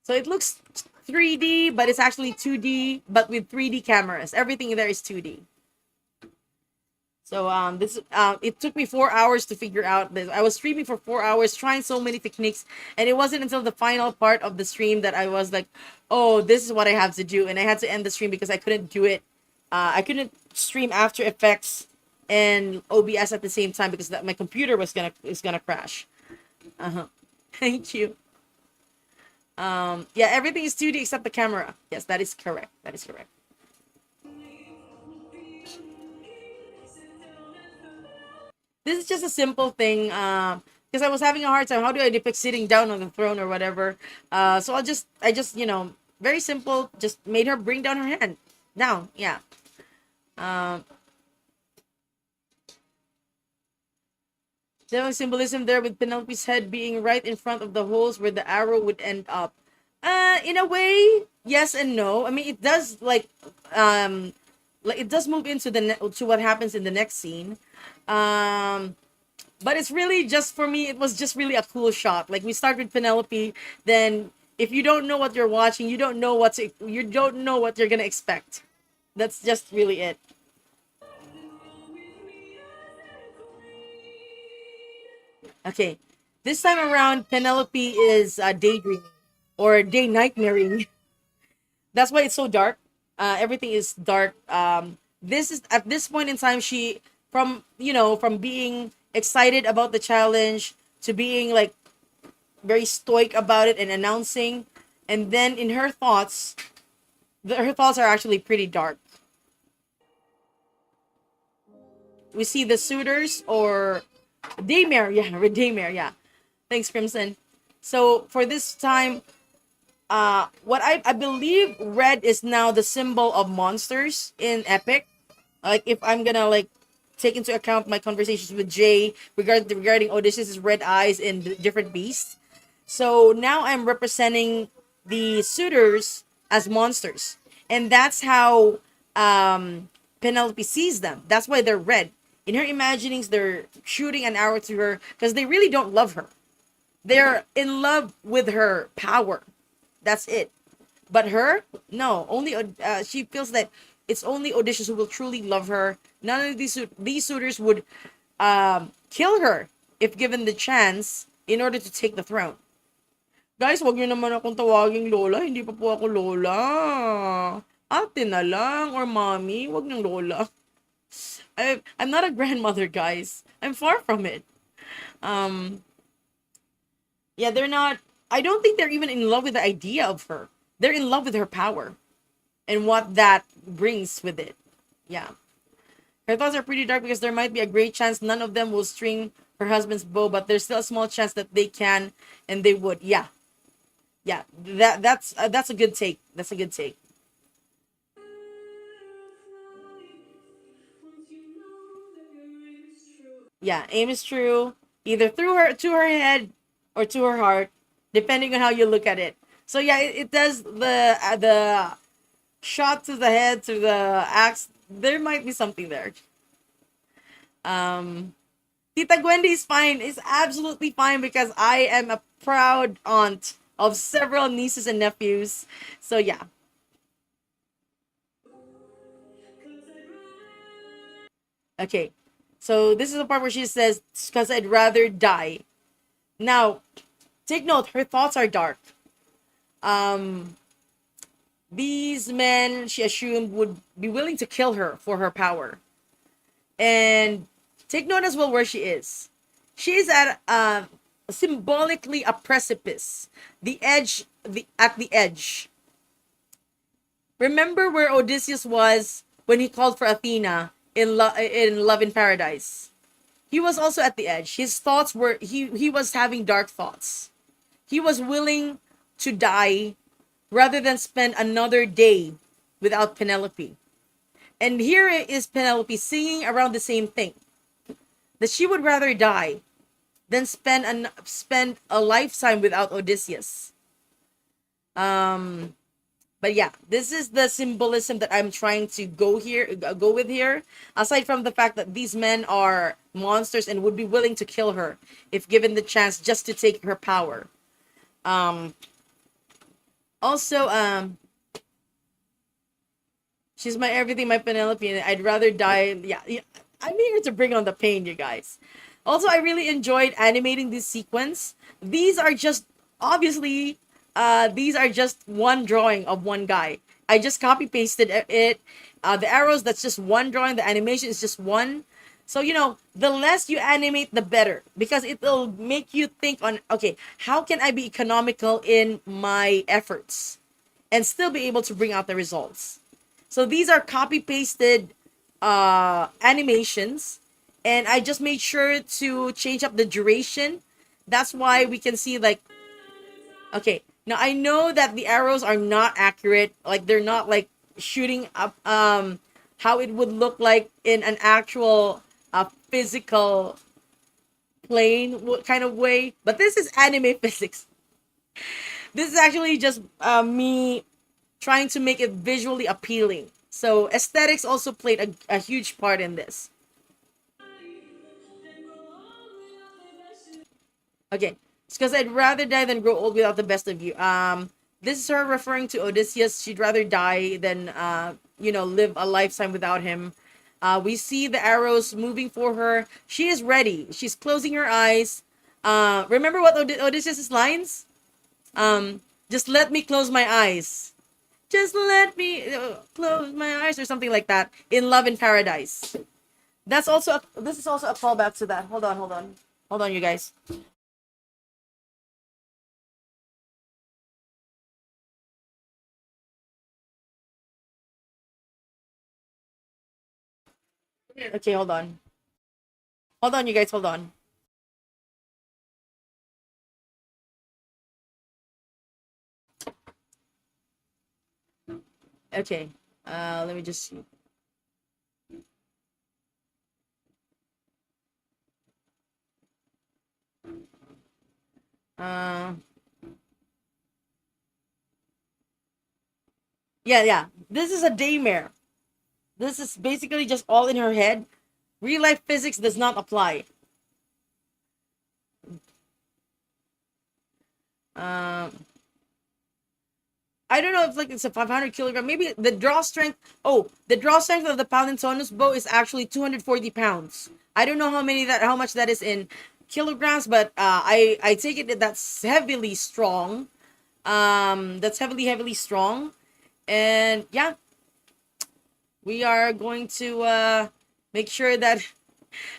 So it looks 3D, but it's actually 2D, but with 3D cameras. Everything there is 2D. So it took me 4 hours to figure out this. I was streaming for 4 hours, trying so many techniques, and it wasn't until the final part of the stream that I was like, "Oh, this is what I have to do," and I had to end the stream because I couldn't do it. I couldn't stream After Effects and OBS at the same time because my computer is gonna crash. Thank you. Yeah, everything is 2D except the camera. Yes, that is correct. That is correct. this is just a simple thing. Because I was having a hard time. How do I depict sitting down on the throne or whatever? So I just, very simple. Just made her bring down her hand. Down, yeah. Um, there was symbolism there with Penelope's head being right in front of the holes where the arrow would end up. In a way, yes and no. I mean, it does like it does move into to what happens in the next scene. Um, but it's really just for me. It was just really a cool shot. Like we start with Penelope, then if you don't know what you're watching, you don't know what you're gonna expect. That's just really it. Okay, this time around, Penelope is daydreaming or day nightmaring. That's why it's so dark. Everything is dark. This is at this point in time, she from being excited about the challenge to being like very stoic about it and announcing, and then in her thoughts, her thoughts are actually pretty dark. We see the suitors or daymare, yeah, daymare, yeah. Thanks, Crimson. So for this time, what I believe red is now the symbol of monsters in Epic. Like if I'm gonna like take into account my conversations with Jay regarding Odysseus' red eyes and the different beasts. So now I'm representing the suitors as monsters. And that's how Penelope sees them. That's why they're red. In her imaginings, they're shooting an arrow to her because they really don't love her. They're in love with her power. That's it. But her, no. Only she feels that it's only Odysseus who will truly love her. None of these suitors would kill her if given the chance in order to take the throne. Guys, wag niyo naman akong tawaging lola. Hindi pa po ako lola. Ate na lang or mommy. Wag nang lola. I'm not a grandmother, guys. I'm far from it. Um, yeah, they're not. I don't think they're even in love with the idea of her. They're in love with her power and what that brings with it. Yeah. Her thoughts are pretty dark because there might be a great chance none of them will string her husband's bow, but there's still a small chance that they can and they would. Yeah. Yeah. That's a good take. That's a good take. Yeah, aim is true. Either through her to her head or to her heart, depending on how you look at it. So yeah, it does the shot to the head to the axe. There might be something there. Um, Tita Gwendy is fine. Is absolutely fine because I am a proud aunt of several nieces and nephews. So yeah. Okay. So this is the part where she says, "Because I'd rather die." Now, take note. Her thoughts are dark. Um, these men, she assumed, would be willing to kill her for her power. And take note as well where she is. She is at symbolically a precipice, the edge, the at the edge. Remember where Odysseus was when he called for Athena in Love in Paradise. He was also at the edge. His thoughts were he was having dark thoughts. He was willing to die rather than spend another day without Penelope. And here is Penelope singing around the same thing, that she would rather die than spend a lifetime without Odysseus. Um, but yeah, this is the symbolism that I'm trying to go with here. Aside from the fact that these men are monsters and would be willing to kill her if given the chance just to take her power. Um, also, she's my everything, my Penelope, and I'd rather die. Yeah, yeah, I'm here to bring on the pain, you guys. Also, I really enjoyed animating this sequence. These are just obviously, these are just one drawing of one guy. I just copy pasted it. The arrows, that's just one drawing. The animation is just one. So the less you animate, the better, because it will make you think on, okay, how can I be economical in my efforts and still be able to bring out the results. So these are copy pasted animations, And I just made sure to change up the duration. That's why we can see like, okay, now I know that the arrows are not accurate. Like they're not like shooting up how it would look like in an actual physical plane kind of way. But this is anime physics. This is actually just me trying to make it visually appealing. So aesthetics also played a huge part in this. Okay, it's because I'd rather die than grow old without the best of you. This is her referring to Odysseus. She'd rather die than live a lifetime without him. We see the arrows moving for her. She is ready. She's closing her eyes. Remember what Odysseus' lines? Just let me close my eyes. Just let me close my eyes, or something like that. In Love in Paradise. This is also a callback to that. Hold on, you guys. Okay, hold on. Hold on, you guys. Hold on. Okay. Let me just see. Uh, yeah. This is a daymare. This is basically just all in her head. Real life physics does not apply. Um, I don't know if like it's a 500 kilogram. Maybe the draw strength. Oh, the draw strength of the Palintonus bow is actually 240 pounds. I don't know how much that is in kilograms, but I take it that that's heavily strong. That's heavily strong, and yeah, we are going to make sure that.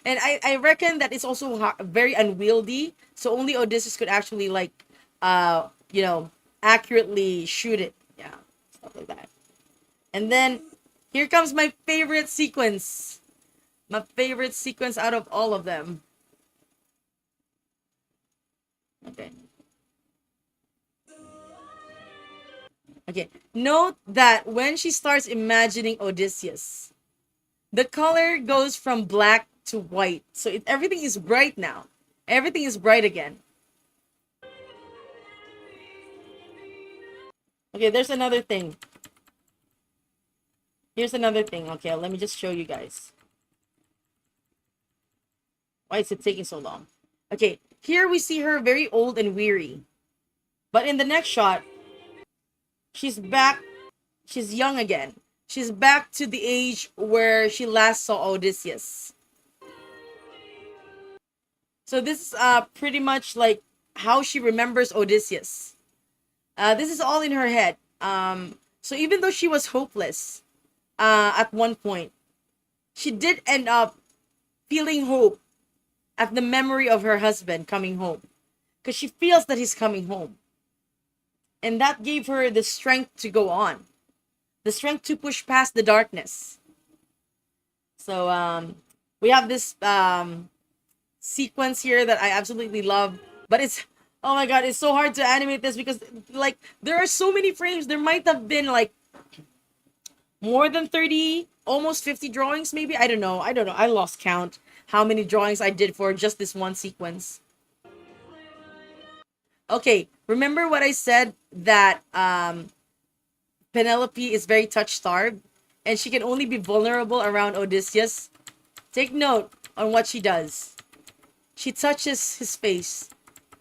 And I reckon that it's also very unwieldy, so only Odysseus could actually like, uh, you know, accurately shoot it. Yeah, stuff like that. And then here comes my favorite sequence. My favorite sequence out of all of them. Okay. Okay. Note that when she starts imagining Odysseus, the color goes from black to white. So everything is bright now. Everything is bright again. Okay, there's another thing. Here's another thing. Okay, let me just show you guys. Why is it taking so long? Okay, here we see her very old and weary. But in the next shot, she's back. She's young again. She's back to the age where she last saw Odysseus. So this is pretty much like how she remembers Odysseus. This is all in her head. So even though she was hopeless at one point, she did end up feeling hope at the memory of her husband coming home, because she feels that he's coming home. And that gave her the strength to go on, the strength to push past the darkness. So we have this sequence here that I absolutely love, but it's, oh my god, it's so hard to animate this because like there are so many frames. There might have been like more than 30, almost 50 drawings maybe. I don't know. I lost count how many drawings I did for just this one sequence. Okay, remember what I said that Penelope is very touch starved and she can only be vulnerable around Odysseus? Take note on what she does. She touches his face.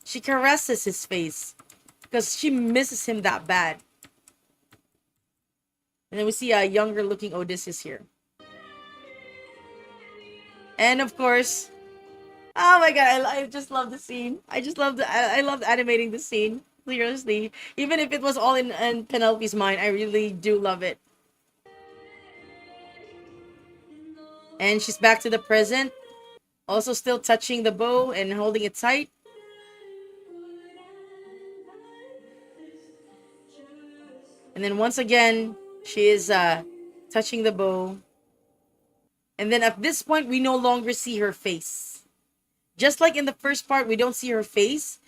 She caresses his face because she misses him that bad. And then we see a younger looking Odysseus here. And of course, oh my god, I just love the scene. I just love I loved animating the scene. Seriously, even if it was all in Penelope's mind, I really do love it. And she's back to the present, also still touching the bow and holding it tight. And then once again, she is touching the bow. And then at this point, we no longer see her face. Just like in the first part, we don't see her face.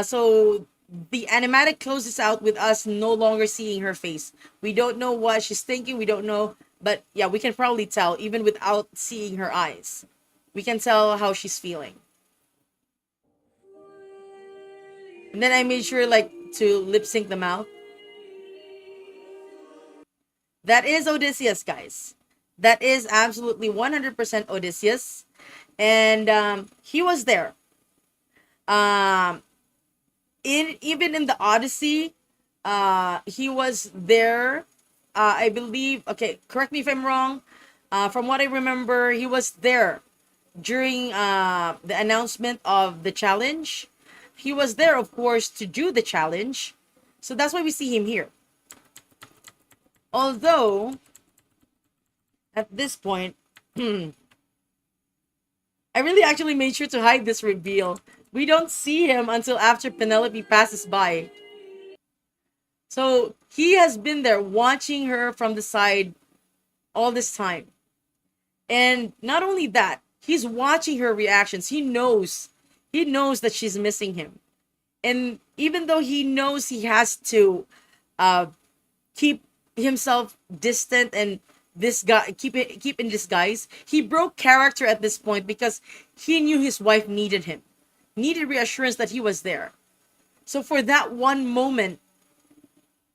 So the animatic closes out with us no longer seeing her face. We don't know what she's thinking. We don't know. But yeah, we can probably tell even without seeing her eyes. We can tell how she's feeling. And then I made sure like to lip sync them out. That is Odysseus, guys. That is absolutely 100% Odysseus. And he was there. Even in the Odyssey, he was there. I believe, okay, correct me if I'm wrong. From what I remember, he was there during the announcement of the challenge. He was there, of course, to do the challenge. So that's why we see him here. Although, at this point, I really actually made sure to hide this reveal. We don't see him until after Penelope passes by. So he has been there watching her from the side all this time. And not only that, he's watching her reactions. He knows that she's missing him. And even though he knows he has to keep himself distant and this guy keep in disguise, he broke character at this point because he knew his wife needed him, needed reassurance that he was there. So for that one moment,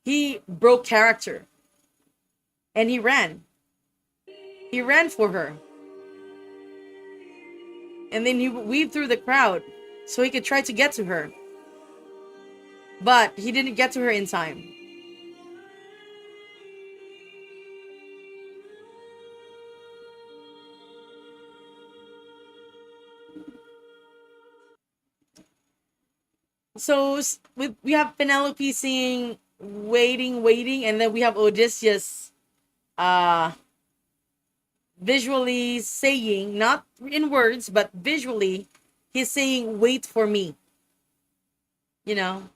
he broke character and he ran for her, and then he weaved through the crowd so he could try to get to her, but he didn't get to her in time. So we have Penelope seeing waiting, and then we have Odysseus visually saying, not in words, but visually, he's saying, wait for me. You know?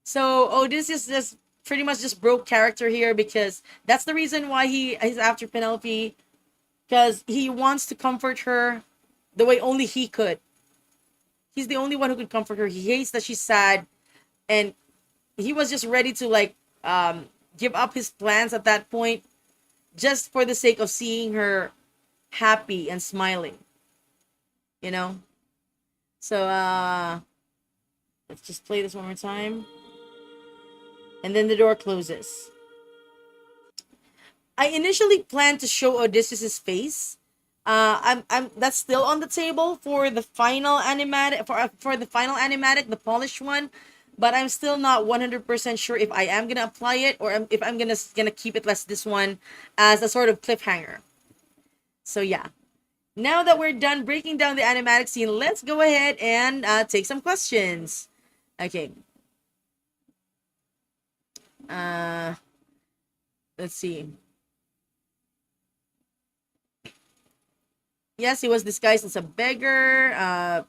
So Odysseus just pretty much just broke character here because that's the reason why he's after Penelope, because he wants to comfort her the way only he could. He's the only one who could comfort her. He hates that she's sad, and he was just ready to like give up his plans at that point just for the sake of seeing her happy and smiling. You know? So let's just play this one more time. And then the door closes. I initially planned to show Odysseus's face. I'm that's still on the table for the final animatic, for the final animatic, the polished one, but I'm still not 100% sure if I am gonna apply it or if I'm gonna keep it as this one as a sort of cliffhanger. So yeah, now that we're done breaking down the animatic scene, let's go ahead and take some questions. Okay. Let's see. Yes, he was disguised as a beggar.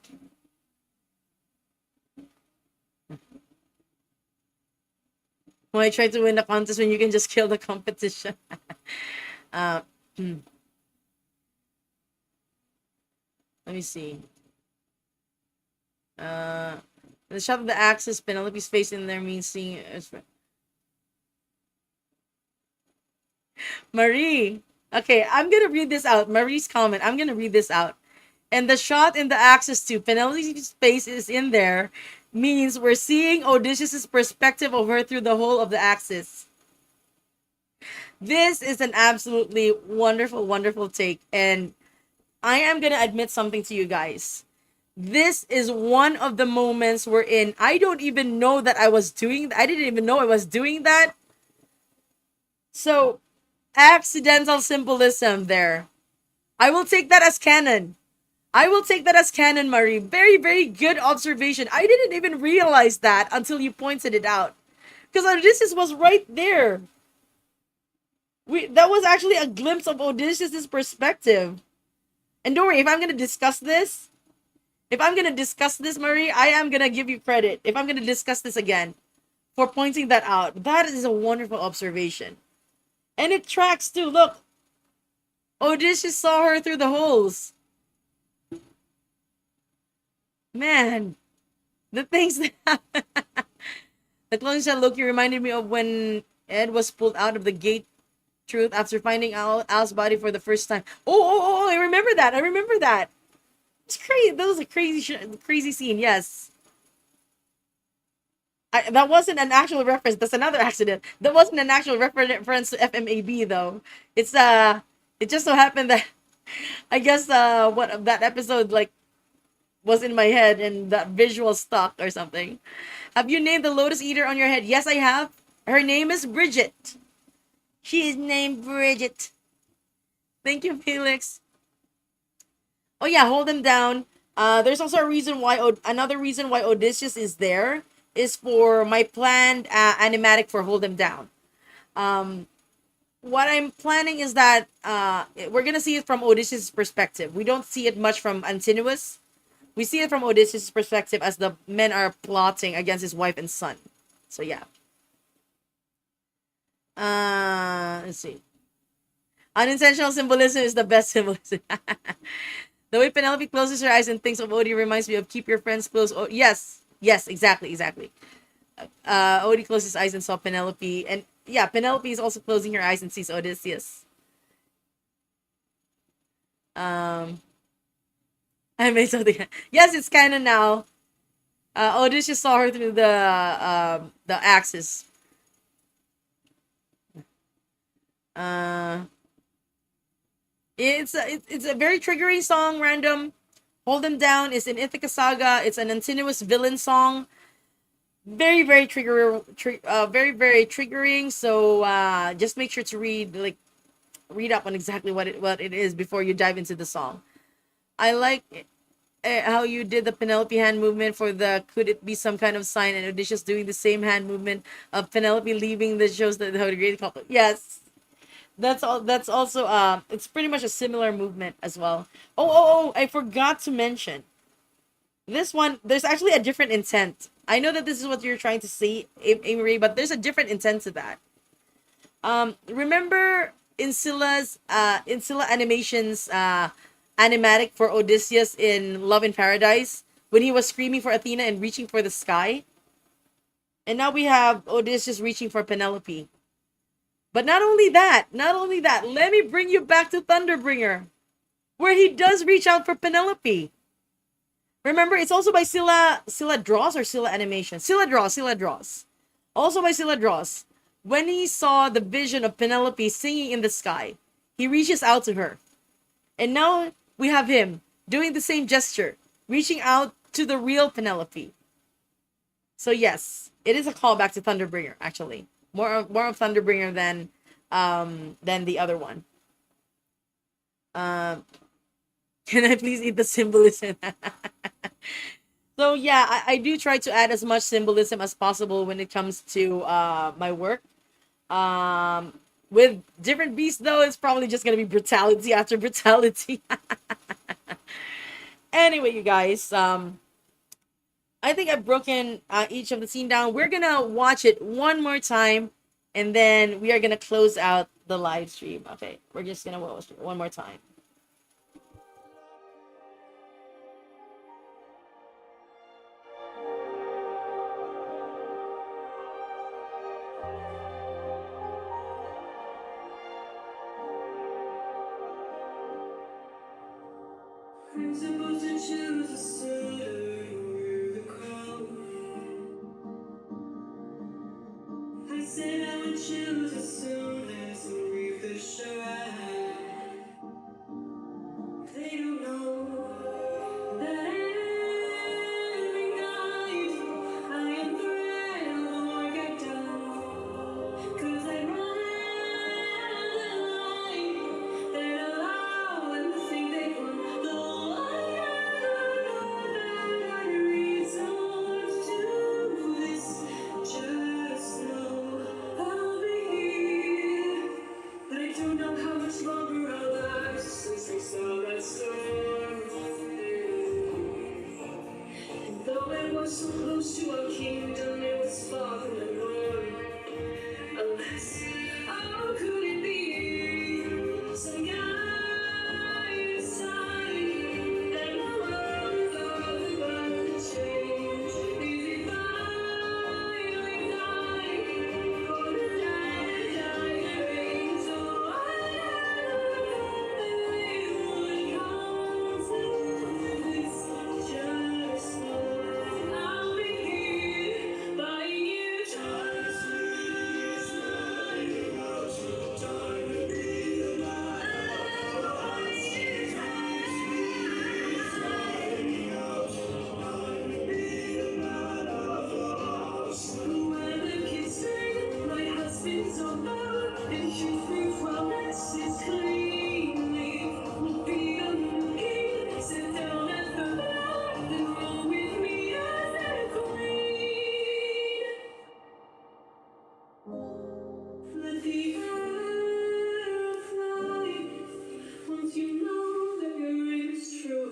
Why try to win the contest when you can just kill the competition? Let me see. The shot of the axis, Penelope's face in there means seeing. Marie. Okay, I'm gonna read this out. Marie's comment. I'm gonna read this out. And the shot in the axis too. Penelope's face is in there. Means we're seeing Odysseus' perspective of her through the whole of the axis. This is an absolutely wonderful, wonderful take. And I am gonna admit something to you guys. This is one of the moments wherein I don't even know that I didn't even know I was doing that. So accidental symbolism there. I will take that as canon. Marie. Very, very good observation. I didn't even realize that until you pointed it out. Because Odysseus was right there. That was actually a glimpse of Odysseus' perspective. And don't worry, if I'm going to discuss this, Marie, I am going to give you credit. If I'm going to discuss this again for pointing that out. That is a wonderful observation. And it tracks too. Look, Odysseus saw her through the holes. Man, the things that happen. The clone shell Loki reminded me of when Ed was pulled out of the gate truth after finding Al's body for the first time. Oh, I remember that. I remember that. It's crazy. That was a crazy scene. Yes. That wasn't an actual reference. That's another accident. That wasn't an actual reference to FMAB though. It just so happened that I guess what that episode like was in my head and that visual stuck or something. Have you named the Lotus Eater on your head? Yes, I have. Her name is Bridget. She is named Bridget. Thank you, Felix. Oh yeah, hold them down. There's also a reason why another reason why Odysseus is there is for my planned animatic for hold them down. What I'm planning is that we're gonna see it from Odysseus' perspective. We don't see it much from Antinous. We see it from Odysseus' perspective as the men are plotting against his wife and son. So yeah. Let's see. Unintentional symbolism is the best symbolism. The way Penelope closes her eyes and thinks of Odie reminds me of keep your friends close. Oh, yes, exactly. Odie closed his eyes and saw Penelope. And yeah, Penelope is also closing her eyes and sees Odysseus. I made something. Yes, it's kind of now. Odysseus saw her through the axis. It's a very triggering song. Random. Hold Them Down is an Ithaca saga. It's an Antinous villain song. Very very very triggering. So just make sure to read up on exactly what it is before you dive into the song. I like how you did the Penelope hand movement for the could it be some kind of sign, and Odysseus doing the same hand movement of Penelope leaving that shows that how great couple. Yes. That's all. That's also it's pretty much a similar movement as well. Oh! I forgot to mention this one. There's actually a different intent. I know that this is what you're trying to say, Amy, but there's a different intent to that. Remember in Scylla Animations animatic for Odysseus in Love in Paradise when he was screaming for Athena and reaching for the sky, and now we have Odysseus reaching for Penelope. But not only that, let me bring you back to Thunderbringer, where he does reach out for Penelope. Remember, it's also by Scylla Draws or Scylla Animation? Scylla Draws. Also by Scylla Draws. When he saw the vision of Penelope singing in the sky, he reaches out to her. And now we have him doing the same gesture, reaching out to the real Penelope. So yes, it is a callback to Thunderbringer, actually. More of Thunderbringer than the other one. Can I please eat the symbolism? So yeah, I do try to add as much symbolism as possible when it comes to my work. With different beasts though, it's probably just gonna be brutality after brutality. Anyway, you guys, I think I've broken each of the scene down. We're gonna watch it one more time, and then we are gonna close out the live stream. Okay, we're just gonna watch it one more time. I'm supposed to choose a suitor with a crown. I said I would choose as soon as we fish around. They don't know that every night I am thrilled when work get done. 'Cause I run the line that allow them to think they've won. Though I don't know reasons to this, just know I'll be here. And you free promises cleanly. Won't be unlooking. Sit down at the bar and roll with me as a queen. Let the arrow fly once you know that your aim is true.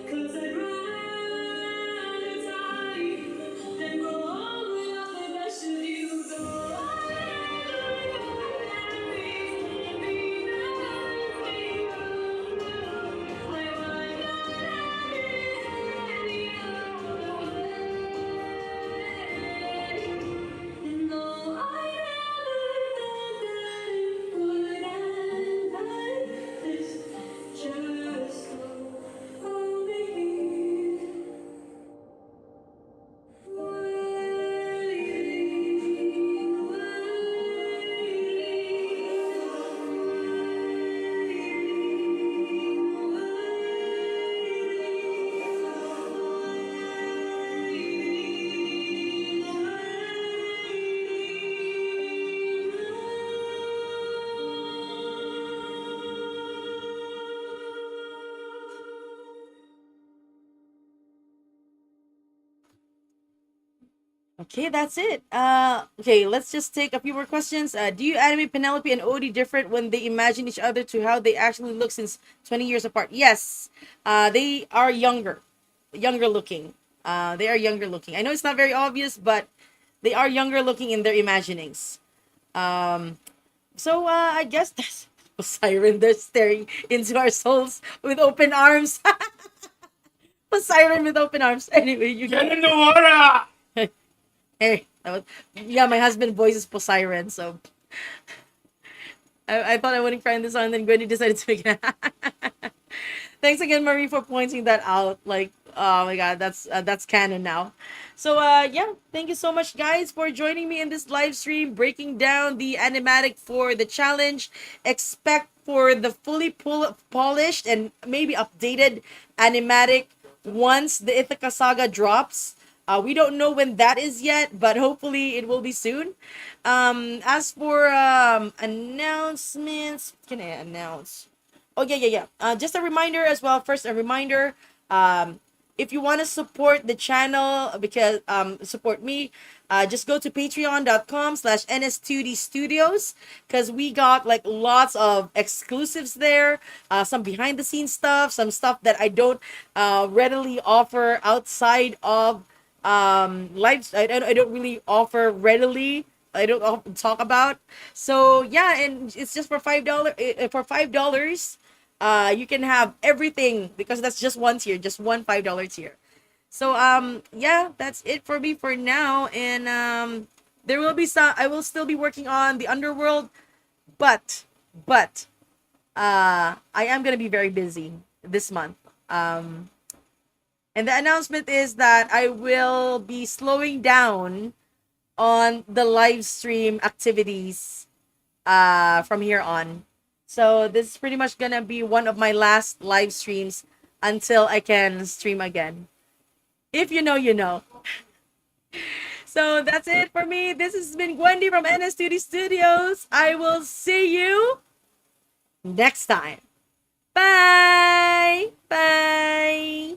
'Cause I'd rather die than go on without the best of you. So no, I never thought that it would end like this. Just hold me Okay, that's it. Okay, let's just take a few more questions. Do you animate Penelope and Odie different when they imagine each other to how they actually look since 20 years apart? Yes. They are younger looking. They are younger looking. I know it's not very obvious, but they are younger looking in their imaginings. So I guess that's Siren. They're staring into our souls with open arms. Siren with open arms. Anyway, you Get in the water! Hey, that was, yeah, my husband voices Poseidon, so I thought I wouldn't find this on, and then Gwendy decided to make it. Thanks again, Marie, for pointing that out. Like, oh my God, that's canon now. So, yeah, thank you so much, guys, for joining me in this live stream, breaking down the animatic for the challenge. Expect for the fully polished and maybe updated animatic once the Ithaca saga drops. We don't know when that is yet, but hopefully it will be soon. As for announcements, what can I announce? Oh yeah. Just a reminder as well. First, a reminder. If you want to support the channel, because support me, just go to patreon.com/ns2d studios, because we got like lots of exclusives there, some behind the scenes stuff, some stuff that I don't readily offer outside of live. I don't really offer readily. I don't talk about. So yeah, and it's just for $5. For $5, you can have everything, because that's just one tier, just one $5 tier. So yeah, that's it for me for now. And there will be some. I will still be working on the underworld, but I am gonna be very busy this month. And the announcement is that I will be slowing down on the live stream activities from here on. So this is pretty much gonna be one of my last live streams until I can stream again. If you know, you know. So that's it for me. This has been Gwendy from NS2D Studios. I will see you next time. Bye. Bye.